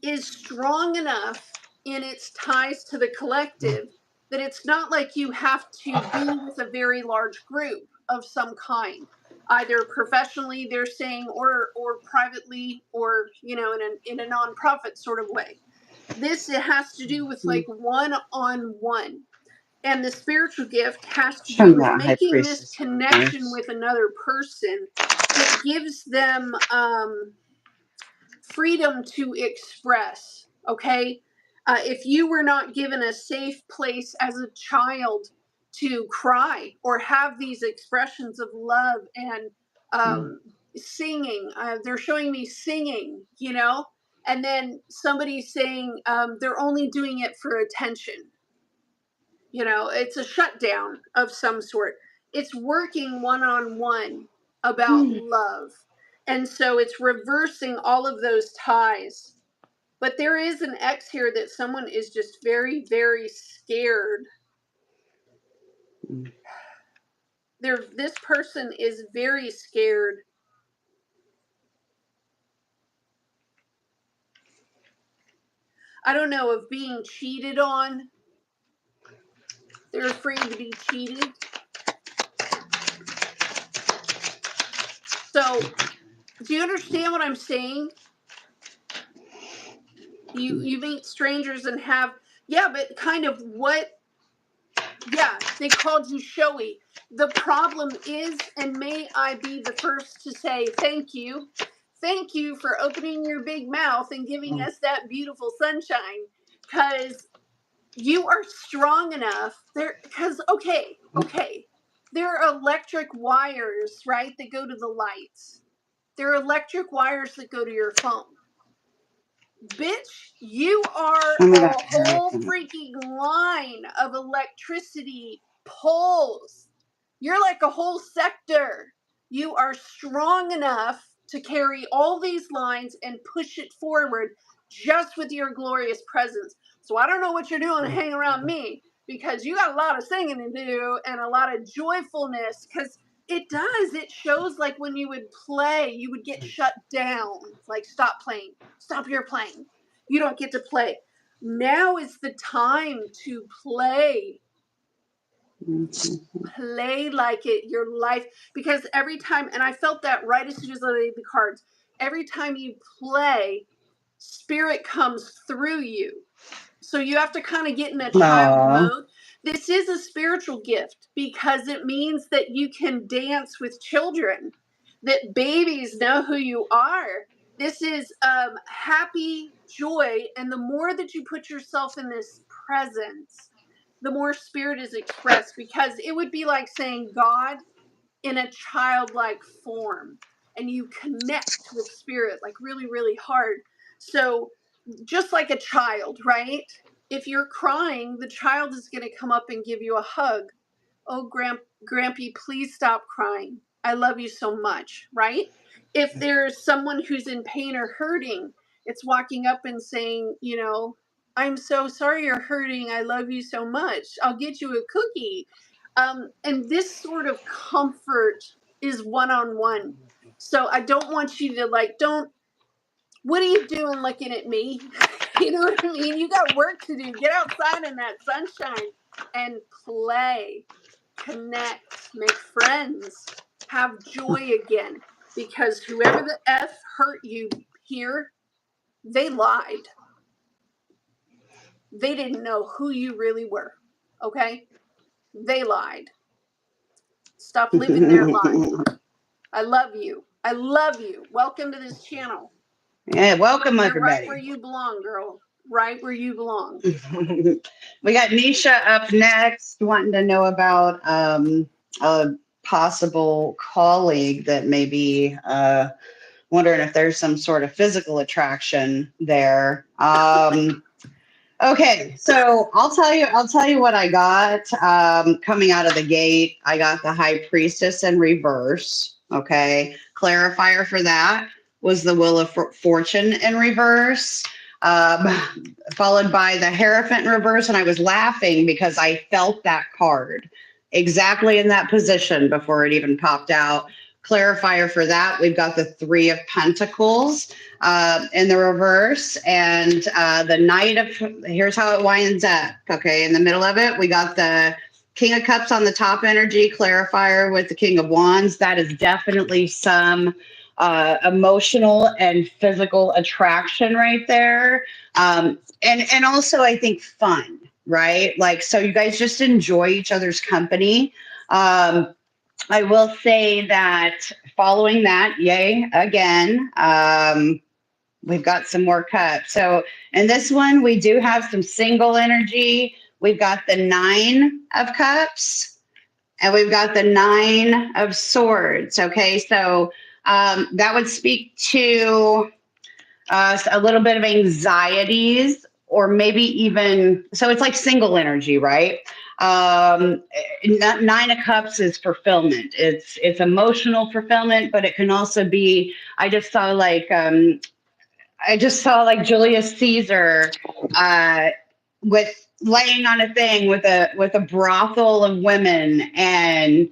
is strong enough in its ties to the collective that it's not like you have to be with a very large group of some kind, either professionally, they're saying, or privately, or in a nonprofit sort of way. This, it has to do with like one-on-one, and the spiritual gift has to do with making this connection with another person. It gives them freedom to express. Okay, if you were not given a safe place as a child to cry or have these expressions of love and singing, they're showing me singing, and then somebody saying they're only doing it for attention. It's a shutdown of some sort. It's working one-on-one about love. And so it's reversing all of those ties. But there is an X here that someone is just very, very scared. This person is very scared. I don't know, of being cheated on. They're afraid to be cheated. So, do you understand what I'm saying? You meet strangers and have, but kind of what, they called you showy. The problem is, and may I be the first to say thank you for opening your big mouth and giving us that beautiful sunshine, because you are strong enough there. Because okay, there are electric wires, right, that go to the lights. There are electric wires that go to your phone. Bitch, you are a whole freaking line of electricity poles. You're like a whole sector. You are strong enough to carry all these lines and push it forward just with your glorious presence. So I don't know what you're doing to hang around me, because you got a lot of singing to do and a lot of joyfulness, because it shows like when you would play, you would get shut down. Like, stop playing. Stop your playing. You don't get to play. Now is the time to play. Play like it, your life. Because every time, and I felt that right as soon as I laid the cards, every time you play, spirit comes through you. So you have to kind of get in a child Aw. mode. This is a spiritual gift because it means that you can dance with children, that babies know who you are. This is happy joy. And the more that you put yourself in this presence, the more spirit is expressed, because it would be like saying God in a childlike form, and you connect with spirit like really, really hard. So just like a child, right? If you're crying, the child is going to come up and give you a hug. Oh, Grampy, please stop crying. I love you so much, right? If there's someone who's in pain or hurting, it's walking up and saying, you know, I'm so sorry you're hurting. I love you so much. I'll get you a cookie. And this sort of comfort is one-on-one. So I don't want you to what are you doing looking at me? You know what I mean? You got work to do. Get outside in that sunshine and play, connect, make friends, have joy again. Because whoever the F hurt you here, they lied. They didn't know who you really were. Okay? They lied. Stop living their lie. I love you. I love you. Welcome to this channel. Yeah, welcome You're everybody. right where you belong, girl. Right where you belong. We got Nisha up next, wanting to know about a possible colleague that may be wondering if there's some sort of physical attraction there. Okay, so I'll tell you what I got coming out of the gate. I got the High Priestess in reverse. Okay, clarifier for that was the Wheel of Fortune in reverse, um, followed by the Hierophant in reverse, and I was laughing because I felt that card exactly in that position before it even popped out. Clarifier for that, we've got the Three of Pentacles in the reverse, and the Knight of, here's how it winds up. Okay, in the middle of it, we got the King of Cups on the top energy, clarifier with the King of Wands. That is definitely some emotional and physical attraction right there. And also I think fun, right? Like, so you guys just enjoy each other's company. I will say that following that, yay, again, we've got some more cups. So in this one, we do have some single energy. We've got the Nine of Cups and we've got the Nine of Swords. Okay, so that would speak to a little bit of anxieties, or maybe even, so it's like single energy, right? Nine of Cups is fulfillment. It's emotional fulfillment, but it can also be, I just saw like Julius Caesar with laying on a thing with a brothel of women, and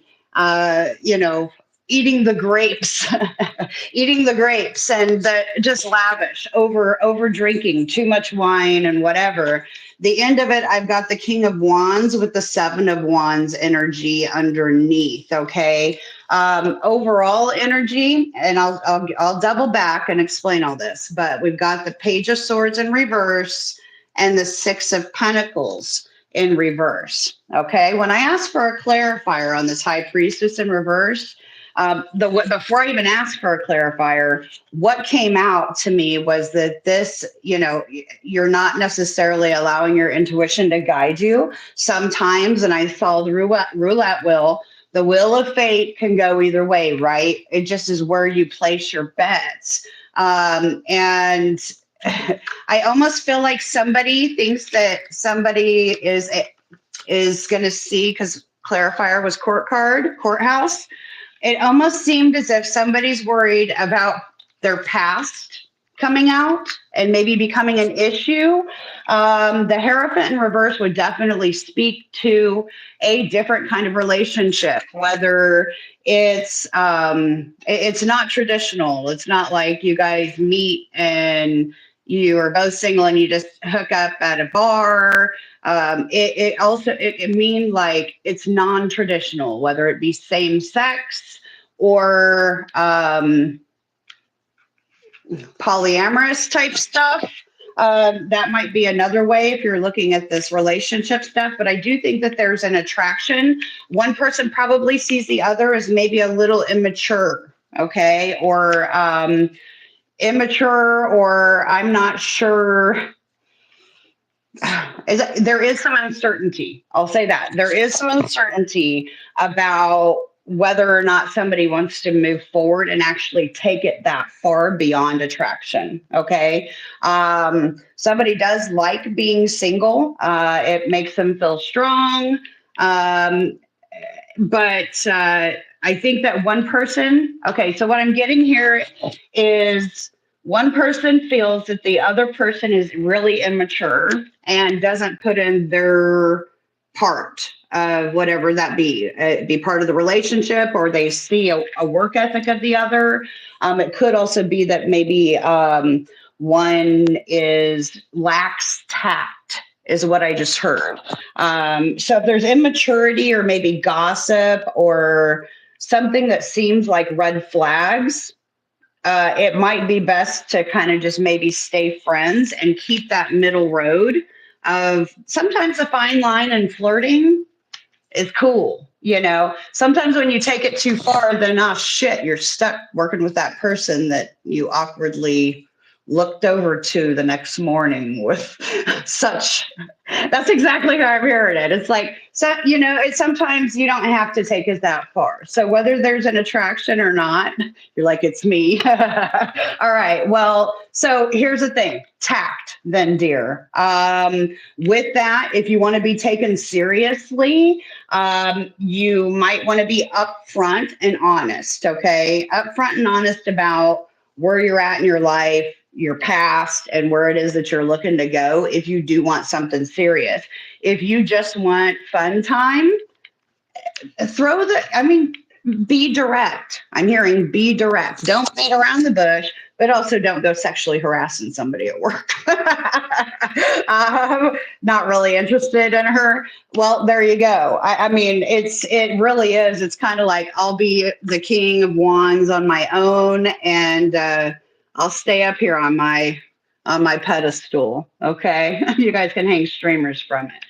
you know, eating the grapes, eating the grapes, and just lavish, over drinking, too much wine and whatever. The end of it, I've got the King of Wands with the Seven of Wands energy underneath. Okay, overall energy, and I'll double back and explain all this. But we've got the Page of Swords in reverse and the Six of Pentacles in reverse. Okay, when I asked for a clarifier on this High Priestess in reverse, before I even asked for a clarifier, what came out to me was that this, you know, you're not necessarily allowing your intuition to guide you sometimes. And I saw the roulette wheel. The wheel of fate can go either way, right? It just is where you place your bets. And I almost feel like somebody thinks that somebody is going to see, because clarifier was courthouse. It almost seemed as if somebody's worried about their past coming out and maybe becoming an issue. The Hierophant in reverse would definitely speak to a different kind of relationship, whether it's not traditional. It's not like you guys meet and you are both single and you just hook up at a bar. It means like it's non-traditional, whether it be same sex or polyamorous type stuff. That might be another way if you're looking at this relationship stuff. But I do think that there's an attraction. One person probably sees the other as maybe a little immature, okay, or immature, or I'm not sure. There is some uncertainty. I'll say that there is some uncertainty about whether or not somebody wants to move forward and actually take it that far beyond attraction. Okay. Somebody does like being single. It makes them feel strong. But I think that one person, okay, so what I'm getting here is one person feels that the other person is really immature and doesn't put in their part of whatever that be part of the relationship, or they see a work ethic of the other. It could also be that maybe one is lacks tact, is what I just heard. So if there's immaturity or maybe gossip or something that seems like red flags, it might be best to kind of just maybe stay friends and keep that middle road of sometimes a fine line in flirting is cool. You know, sometimes when you take it too far, then oh shit, you're stuck working with that person that you awkwardly looked over to the next morning with such. That's exactly how I'm hearing it. It's like, so, you know, it's sometimes you don't have to take it that far. So whether there's an attraction or not, you're like, it's me. All right. Well, so here's the thing, tact then, dear. With that, if you want to be taken seriously, you might want to be upfront and honest, okay? Upfront and honest about where you're at in your life, your past, and where it is that you're looking to go if you do want something serious. If you just want fun time, be direct. I'm hearing be direct. Don't beat around the bush, but also don't go sexually harassing somebody at work. Not really interested in her. Well, there you go. I mean, it really is. It's kind of like I'll be the king of wands on my own, and I'll stay up here on my pedestal. Okay, you guys can hang streamers from it.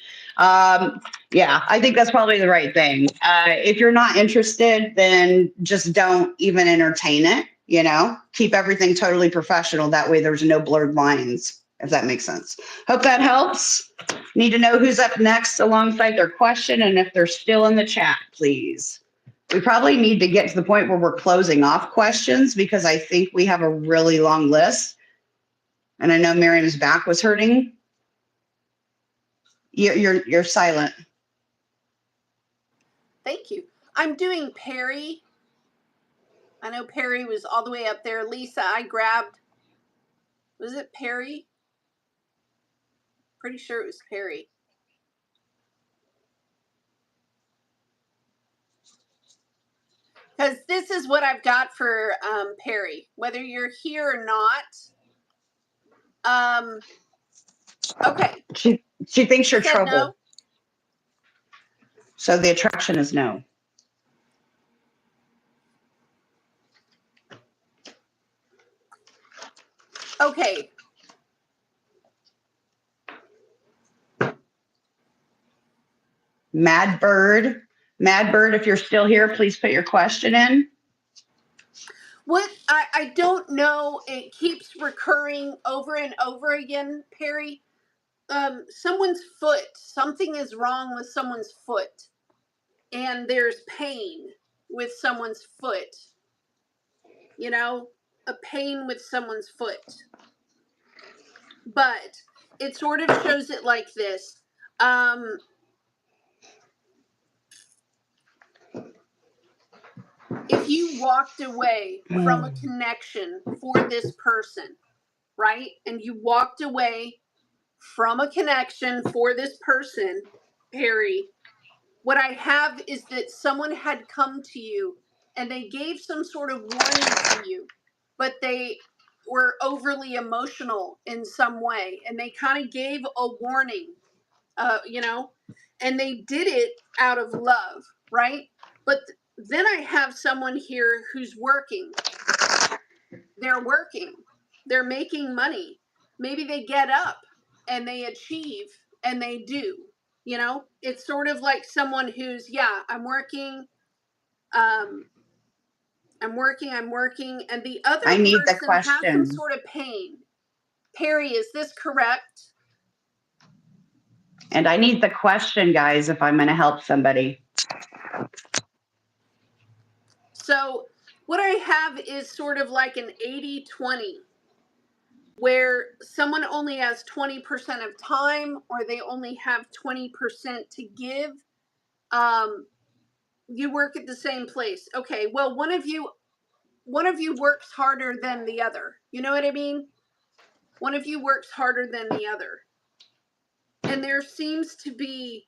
Yeah, I think that's probably the right thing. If you're not interested, then just don't even entertain it. You know, keep everything totally professional. That way there's no blurred lines, if that makes sense. Hope that helps. Need to know who's up next alongside their question, and if they're still in the chat, please. We probably need to get to the point where we're closing off questions because I think we have a really long list. And I know Miriam's back was hurting. You're silent. Thank you. I'm doing Perry. I know Perry was all the way up there. Lisa, I grabbed. Was it Perry? Pretty sure it was Perry. Because this is what I've got for Perry. Whether you're here or not. Okay. She thinks you're trouble. No. So the attraction is no. Okay. Mad Bird, if you're still here, please put your question in. What I don't know, it keeps recurring over and over again, Perry. Someone's foot. Something is wrong with someone's foot. And there's pain with someone's foot. You know, a pain with someone's foot. But it sort of shows it like this. If you walked away from a connection for this person, right? And you walked away from a connection for this person, Perry, what I have is that someone had come to you and they gave some sort of warning to you, but they were overly emotional in some way, and they kind of gave a warning, you know, and they did it out of love, right? But then I have someone here who's working. They're working. They're making money. Maybe they get up and they achieve and they do. You know, it's sort of like someone who's, yeah, I'm working, and the other I need the person has some question. sort of pain. Perry, is this correct? And I need the question, guys, if I'm going to help somebody. So what I have is sort of like an 80-20, where someone only has 20% of time, or they only have 20% to give. You work at the same place. Okay, well, one of you works harder than the other. You know what I mean? One of you works harder than the other. And there seems to be,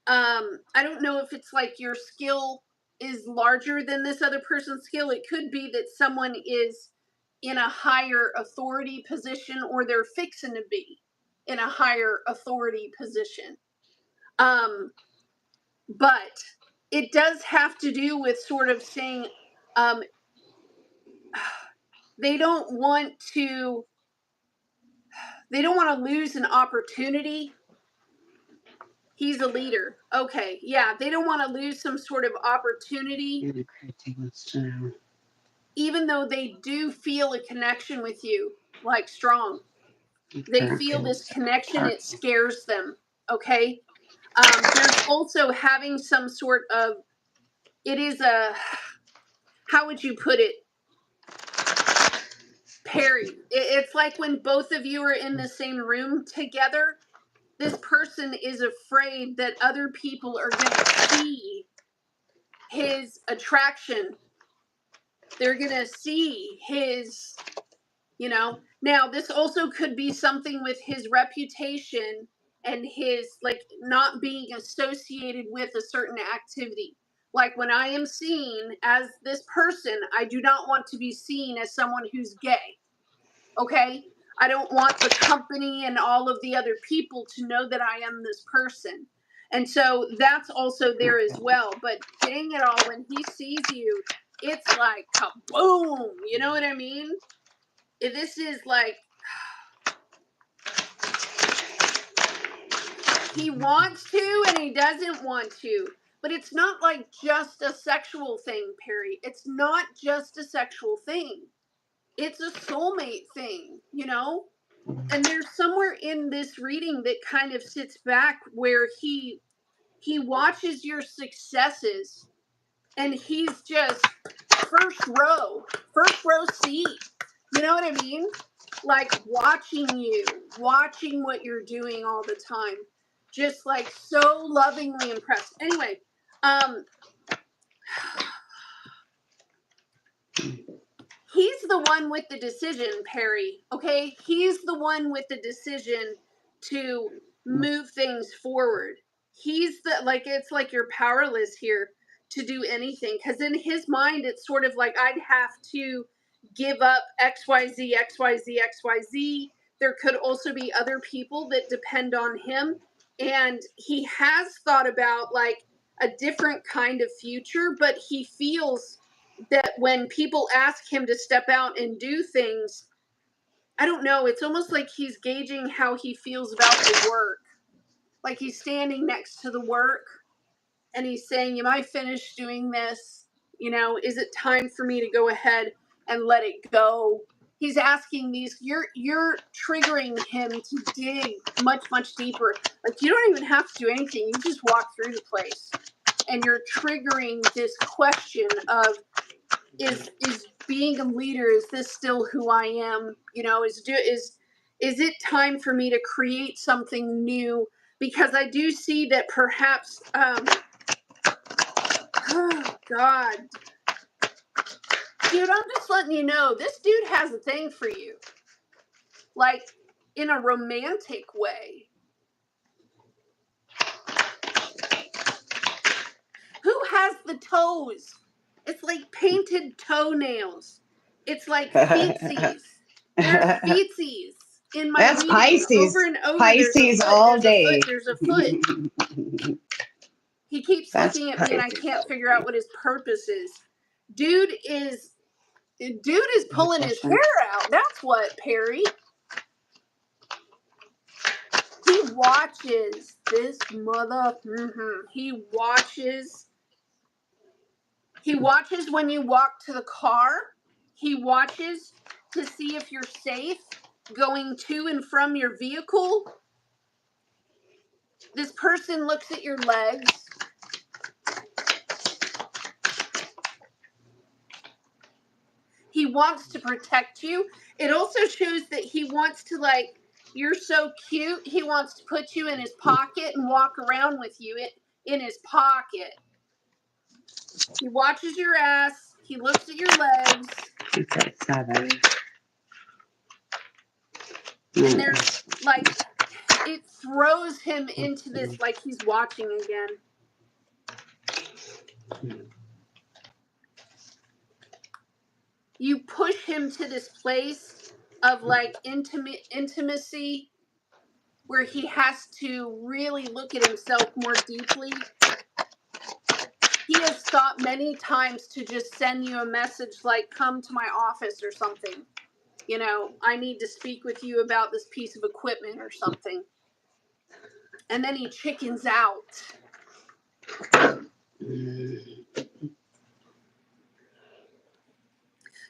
I don't know if it's like your skill is larger than this other person's skill. It could be that someone is in a higher authority position, or they're fixing to be in a higher authority position. But it does have to do with sort of saying, they don't want to lose an opportunity. He's a leader. Okay, yeah, they don't want to lose some sort of opportunity, even though they do feel a connection with you, like strong. They feel this connection. It scares them. Okay. There's also having some sort of, it is a, how would you put it, Perry? It's like when both of you are in the same room together, this person is afraid that other people are going to see his attraction. They're going to see his, you know. Now, this also could be something with his reputation and his, like, not being associated with a certain activity. Like, when I am seen as this person, I do not want to be seen as someone who's gay. Okay? I don't want the company and all of the other people to know that I am this person. And so that's also there as well. But dang it all, when he sees you, it's like kaboom. You know what I mean? This is like, he wants to and he doesn't want to. But it's not like just a sexual thing, Perry. It's not just a sexual thing. It's a soulmate thing, you know? And there's somewhere in this reading that kind of sits back where he watches your successes and he's just first row seat. You know what I mean? Like watching you, watching what you're doing all the time. Just like so lovingly impressed. Anyway, he's the one with the decision, Perry. Okay? He's the one with the decision to move things forward. He's the, like, it's like you're powerless here to do anything. Because in his mind, it's sort of like, I'd have to give up XYZ, XYZ, XYZ. There could also be other people that depend on him. And he has thought about, like, a different kind of future, but he feels that when people ask him to step out and do things, I don't know, it's almost like he's gauging how he feels about the work. Like he's standing next to the work and he's saying, am I finished doing this? You know, is it time for me to go ahead and let it go? He's asking these, you're triggering him to dig much, much deeper. Like you don't even have to do anything. You just walk through the place and you're triggering this question of, is being a leader, is this still who I am? You know, is it time for me to create something new? Because I do see that perhaps, oh God, dude, I'm just letting you know, this dude has a thing for you, like in a romantic way. Who has the toes? It's like painted toenails. It's like feetsies. There's feetsies in my That's reading. Pisces. Over and over. Pisces all day. There's a foot. He keeps looking at me and I can't figure out what his purpose is. Dude is Dude is pulling his hair out. That's what, Perry. He watches this mother. He watches when you walk to the car. He watches to see if you're safe going to and from your vehicle. This person looks at your legs. He wants to protect you. It also shows that he wants to, like, you're so cute, he wants to put you in his pocket and walk around with you in his pocket. He watches your ass. He looks at your legs. It's at 7. And there's, like, it throws him into this, like, he's watching again. You push him to this place of, like, intimacy where he has to really look at himself more deeply. He has thought many times to just send you a message like, come to my office or something. You know, I need to speak with you about this piece of equipment or something. And then he chickens out.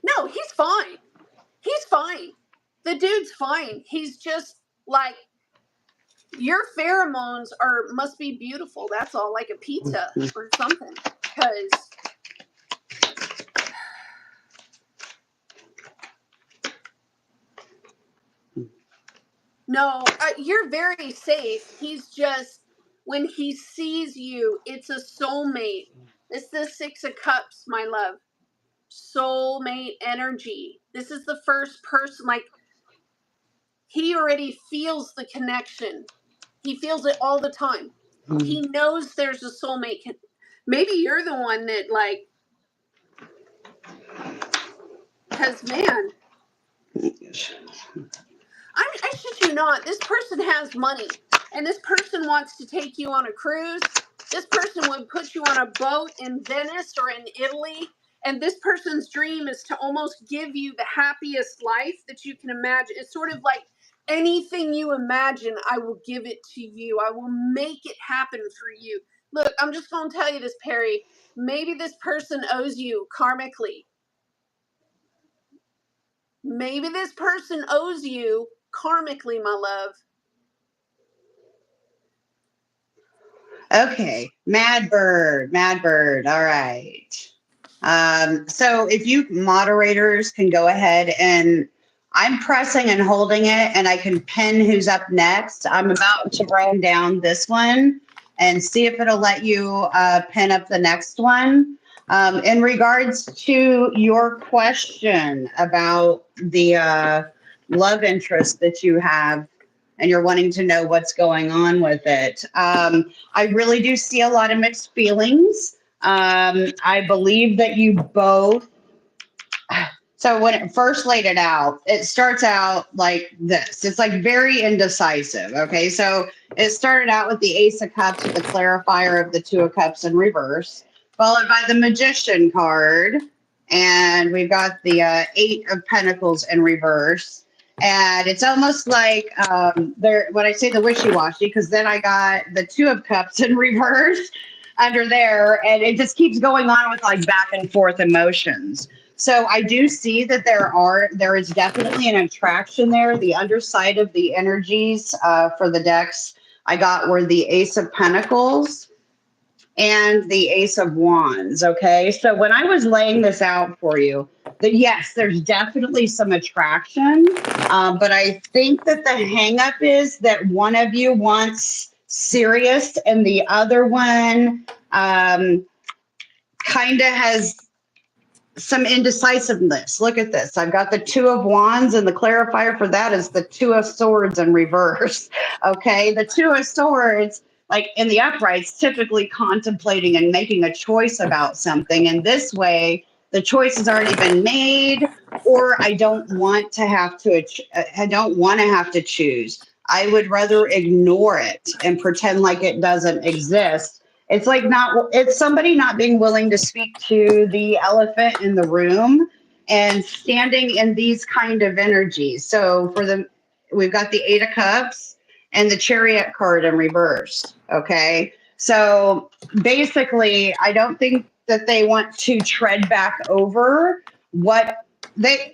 No, he's fine. He's fine. The dude's fine. He's just like, your pheromones must be beautiful. That's all, like a pizza or something. Because no, you're very safe. He's just, when he sees you, it's a soulmate. It's the 6 of Cups, my love. Soulmate energy. This is the first person, like, he already feels the connection. He feels it all the time. He knows there's a soulmate. Maybe you're the one that, like, because, man, I shit you not, this person has money, and this person wants to take you on a cruise. This person would put you on a boat in Venice or in Italy, and this person's dream is to almost give you the happiest life that you can imagine. It's sort of like, anything you imagine, I will give it to you. I will make it happen for you. Look, I'm just going to tell you this, Perry. Maybe this person owes you karmically. Maybe this person owes you karmically, my love. Okay, Mad Bird. All right. So if you moderators can go ahead, and I'm pressing and holding it, and I can pin who's up next. I'm about to run down this one and see if it'll let you pin up the next one. In regards to your question about the love interest that you have, and you're wanting to know what's going on with it, I really do see a lot of mixed feelings. I believe that you both. So when it first laid it out, it starts out like this. It's like very indecisive. Okay. So it started out with the Ace of Cups with the clarifier of the 2 of Cups in reverse, followed by the Magician card. And we've got the 8 of Pentacles in reverse. And it's almost like when I say the wishy-washy, because then I got the 2 of Cups in reverse under there. And it just keeps going on with like back and forth emotions. So I do see that there is definitely an attraction there. The underside of the energies for the decks I got were the Ace of Pentacles and the Ace of Wands. Okay, so when I was laying this out for you, that yes, there's definitely some attraction, but I think that the hang up is that one of you wants serious and the other one kind of has some indecisiveness. Look at this. I've got the 2 of Wands, and the clarifier for that is the 2 of Swords in reverse. Okay. The 2 of Swords, like in the uprights, typically contemplating and making a choice about something. And this way, the choice has already been made, or I don't want to have to choose. I would rather ignore it and pretend like it doesn't exist. It's like it's somebody not being willing to speak to the elephant in the room and standing in these kind of energies. So we've got the Eight of Cups and the Chariot card in reverse. Okay. So basically, I don't think that they want to tread back over what they're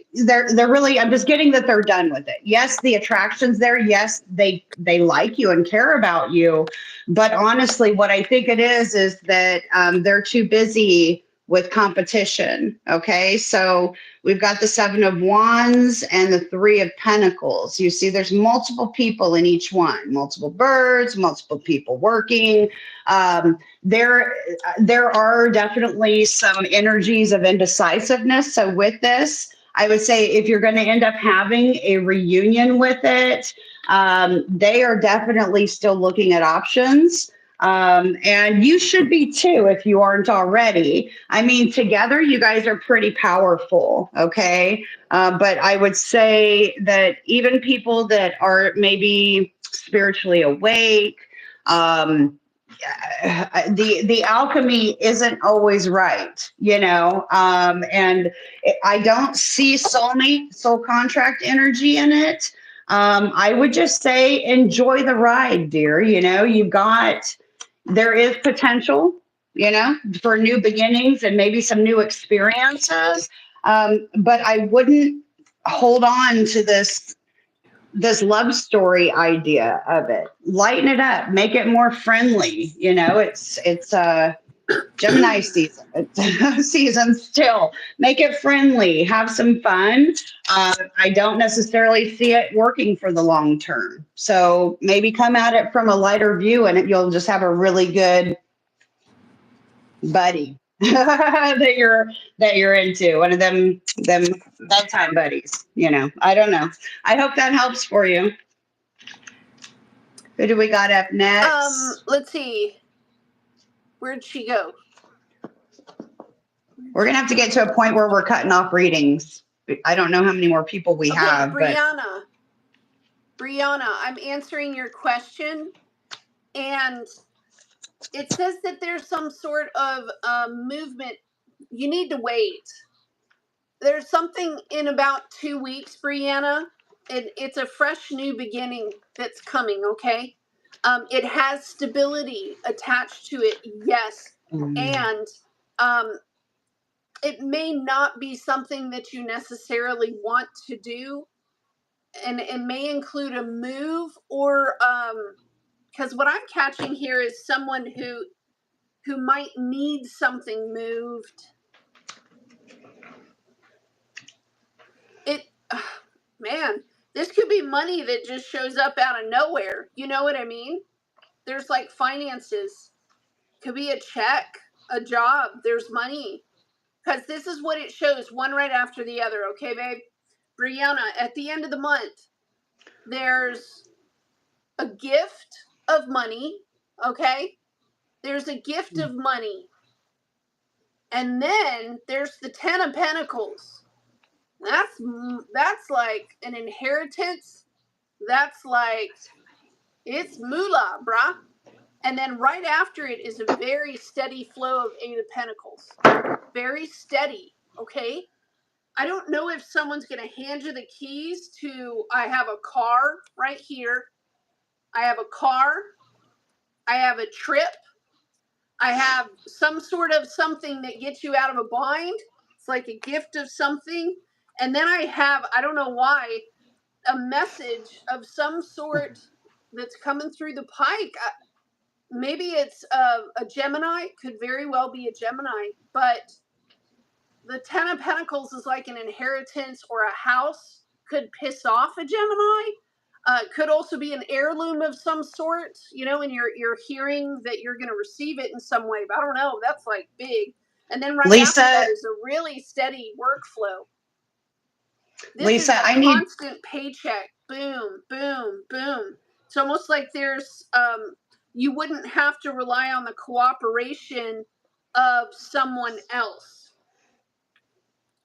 really, I'm just getting that they're done with it. Yes, the attraction's there. Yes, they like you and care about you. But honestly, what I think it is that they're too busy with competition. Okay. So we've got the Seven of Wands and the Three of Pentacles. You see, there's multiple people in each one, multiple birds, multiple people working. There are definitely some energies of indecisiveness. So with this, I would say if you're going to end up having a reunion with it, they are definitely still looking at options. And you should be too if you aren't already. I mean, together you guys are pretty powerful, okay? But I would say that even people that are maybe spiritually awake, the alchemy isn't always right, and I don't see soul contract energy in it. I would just say enjoy the ride, dear. There is potential, for new beginnings and maybe some new experiences. But I wouldn't hold on to this love story idea of it. Lighten it up, make it more friendly. It's Gemini season. It's season still. Make it friendly, have some fun. I don't necessarily see it working for the long term. So maybe come at it from a lighter view and you'll just have a really good buddy that you're into, one of them bedtime buddies. I don't know. I hope that helps for you. Who do we got up next? Let's see. Where'd she go? We're gonna have to get to a point where we're cutting off readings. I don't know how many more people we have. Briana, I'm answering your question, and it says that there's some sort of movement. You need to wait. There's something in about 2 weeks, Briana. It's a fresh new beginning that's coming, okay? It has stability attached to it, yes. And it may not be something that you necessarily want to do. And it may include a move or because what I'm catching here is someone who might need something moved. Man, this could be money that just shows up out of nowhere. You know what I mean? There's like finances. Could be a check, a job. There's money. Because this is what it shows, one right after the other. Okay, babe? Briana, at the end of the month, there's a gift of money. Okay? There's a gift of money. And then there's the 10 of Pentacles. That's like an inheritance. That's like, it's moolah, brah. And then right after it is a very steady flow of 8 of Pentacles. Very steady, okay? I don't know if someone's going to hand you the keys to, I have a car right here. I have a car. I have a trip. I have some sort of something that gets you out of a bind. It's like a gift of something. And then I have, I don't know why, a message of some sort that's coming through the pike. Maybe it's a Gemini. Could very well be a Gemini. But the 10 of Pentacles is like an inheritance or a house. Could piss off a Gemini. Could also be an heirloom of some sort, and you're hearing that you're going to receive it in some way. But I don't know. That's like big. And then right after that is a really steady workflow. This is a constant paycheck. Boom, boom, boom. It's almost like there's, you wouldn't have to rely on the cooperation of someone else.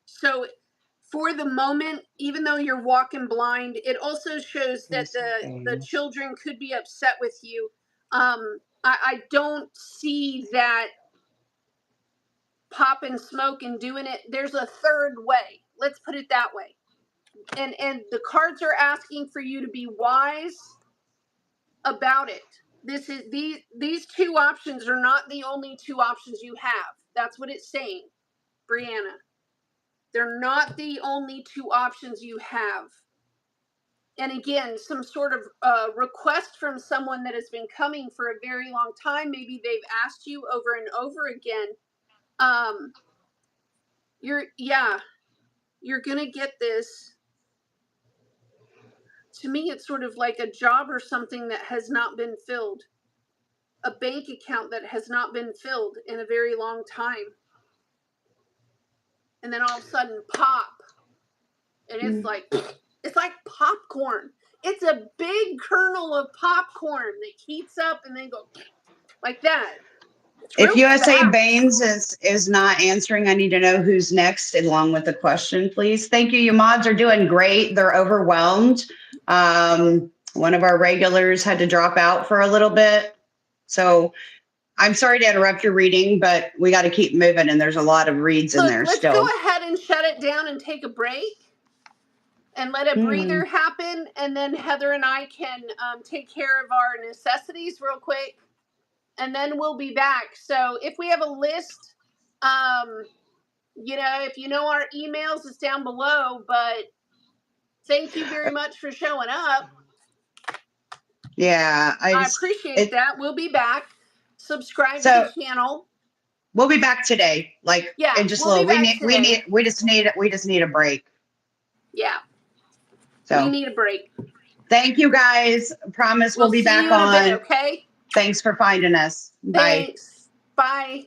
So for the moment, even though you're walking blind, it also shows that the children could be upset with you. I don't see that popping smoke and doing it. There's a third way. Let's put it that way. And the cards are asking for you to be wise about it. These two options are not the only two options you have. That's what it's saying, Briana. They're not the only two options you have. And again, some sort of request from someone that has been coming for a very long time. Maybe they've asked you over and over again. You're gonna get this. To me, it's sort of like a job or something that has not been filled, a bank account that has not been filled in a very long time, and then all of a sudden, pop, and it's like popcorn. It's a big kernel of popcorn that heats up and then go like that. If USA Baines is not answering, I need to know who's next along with the question, please. Thank you. You mods are doing great. They're overwhelmed. One of our regulars had to drop out for a little bit. So I'm sorry to interrupt your reading, but we got to keep moving, and there's a lot of reads in there let's still. go ahead and shut it down and take a break and let a breather happen, and then Heather and I can take care of our necessities real quick, and then we'll be back. So if we have a list, if you know our emails, it's down below, but thank you very much for showing up. Yeah, I appreciate that. We'll be back. Subscribe to the channel. We'll be back today. And just we'll we just need a break. Yeah. So we need a break. Thank you guys. Promise we'll be back on. Okay. Thanks for finding us. Bye. Thanks. Bye.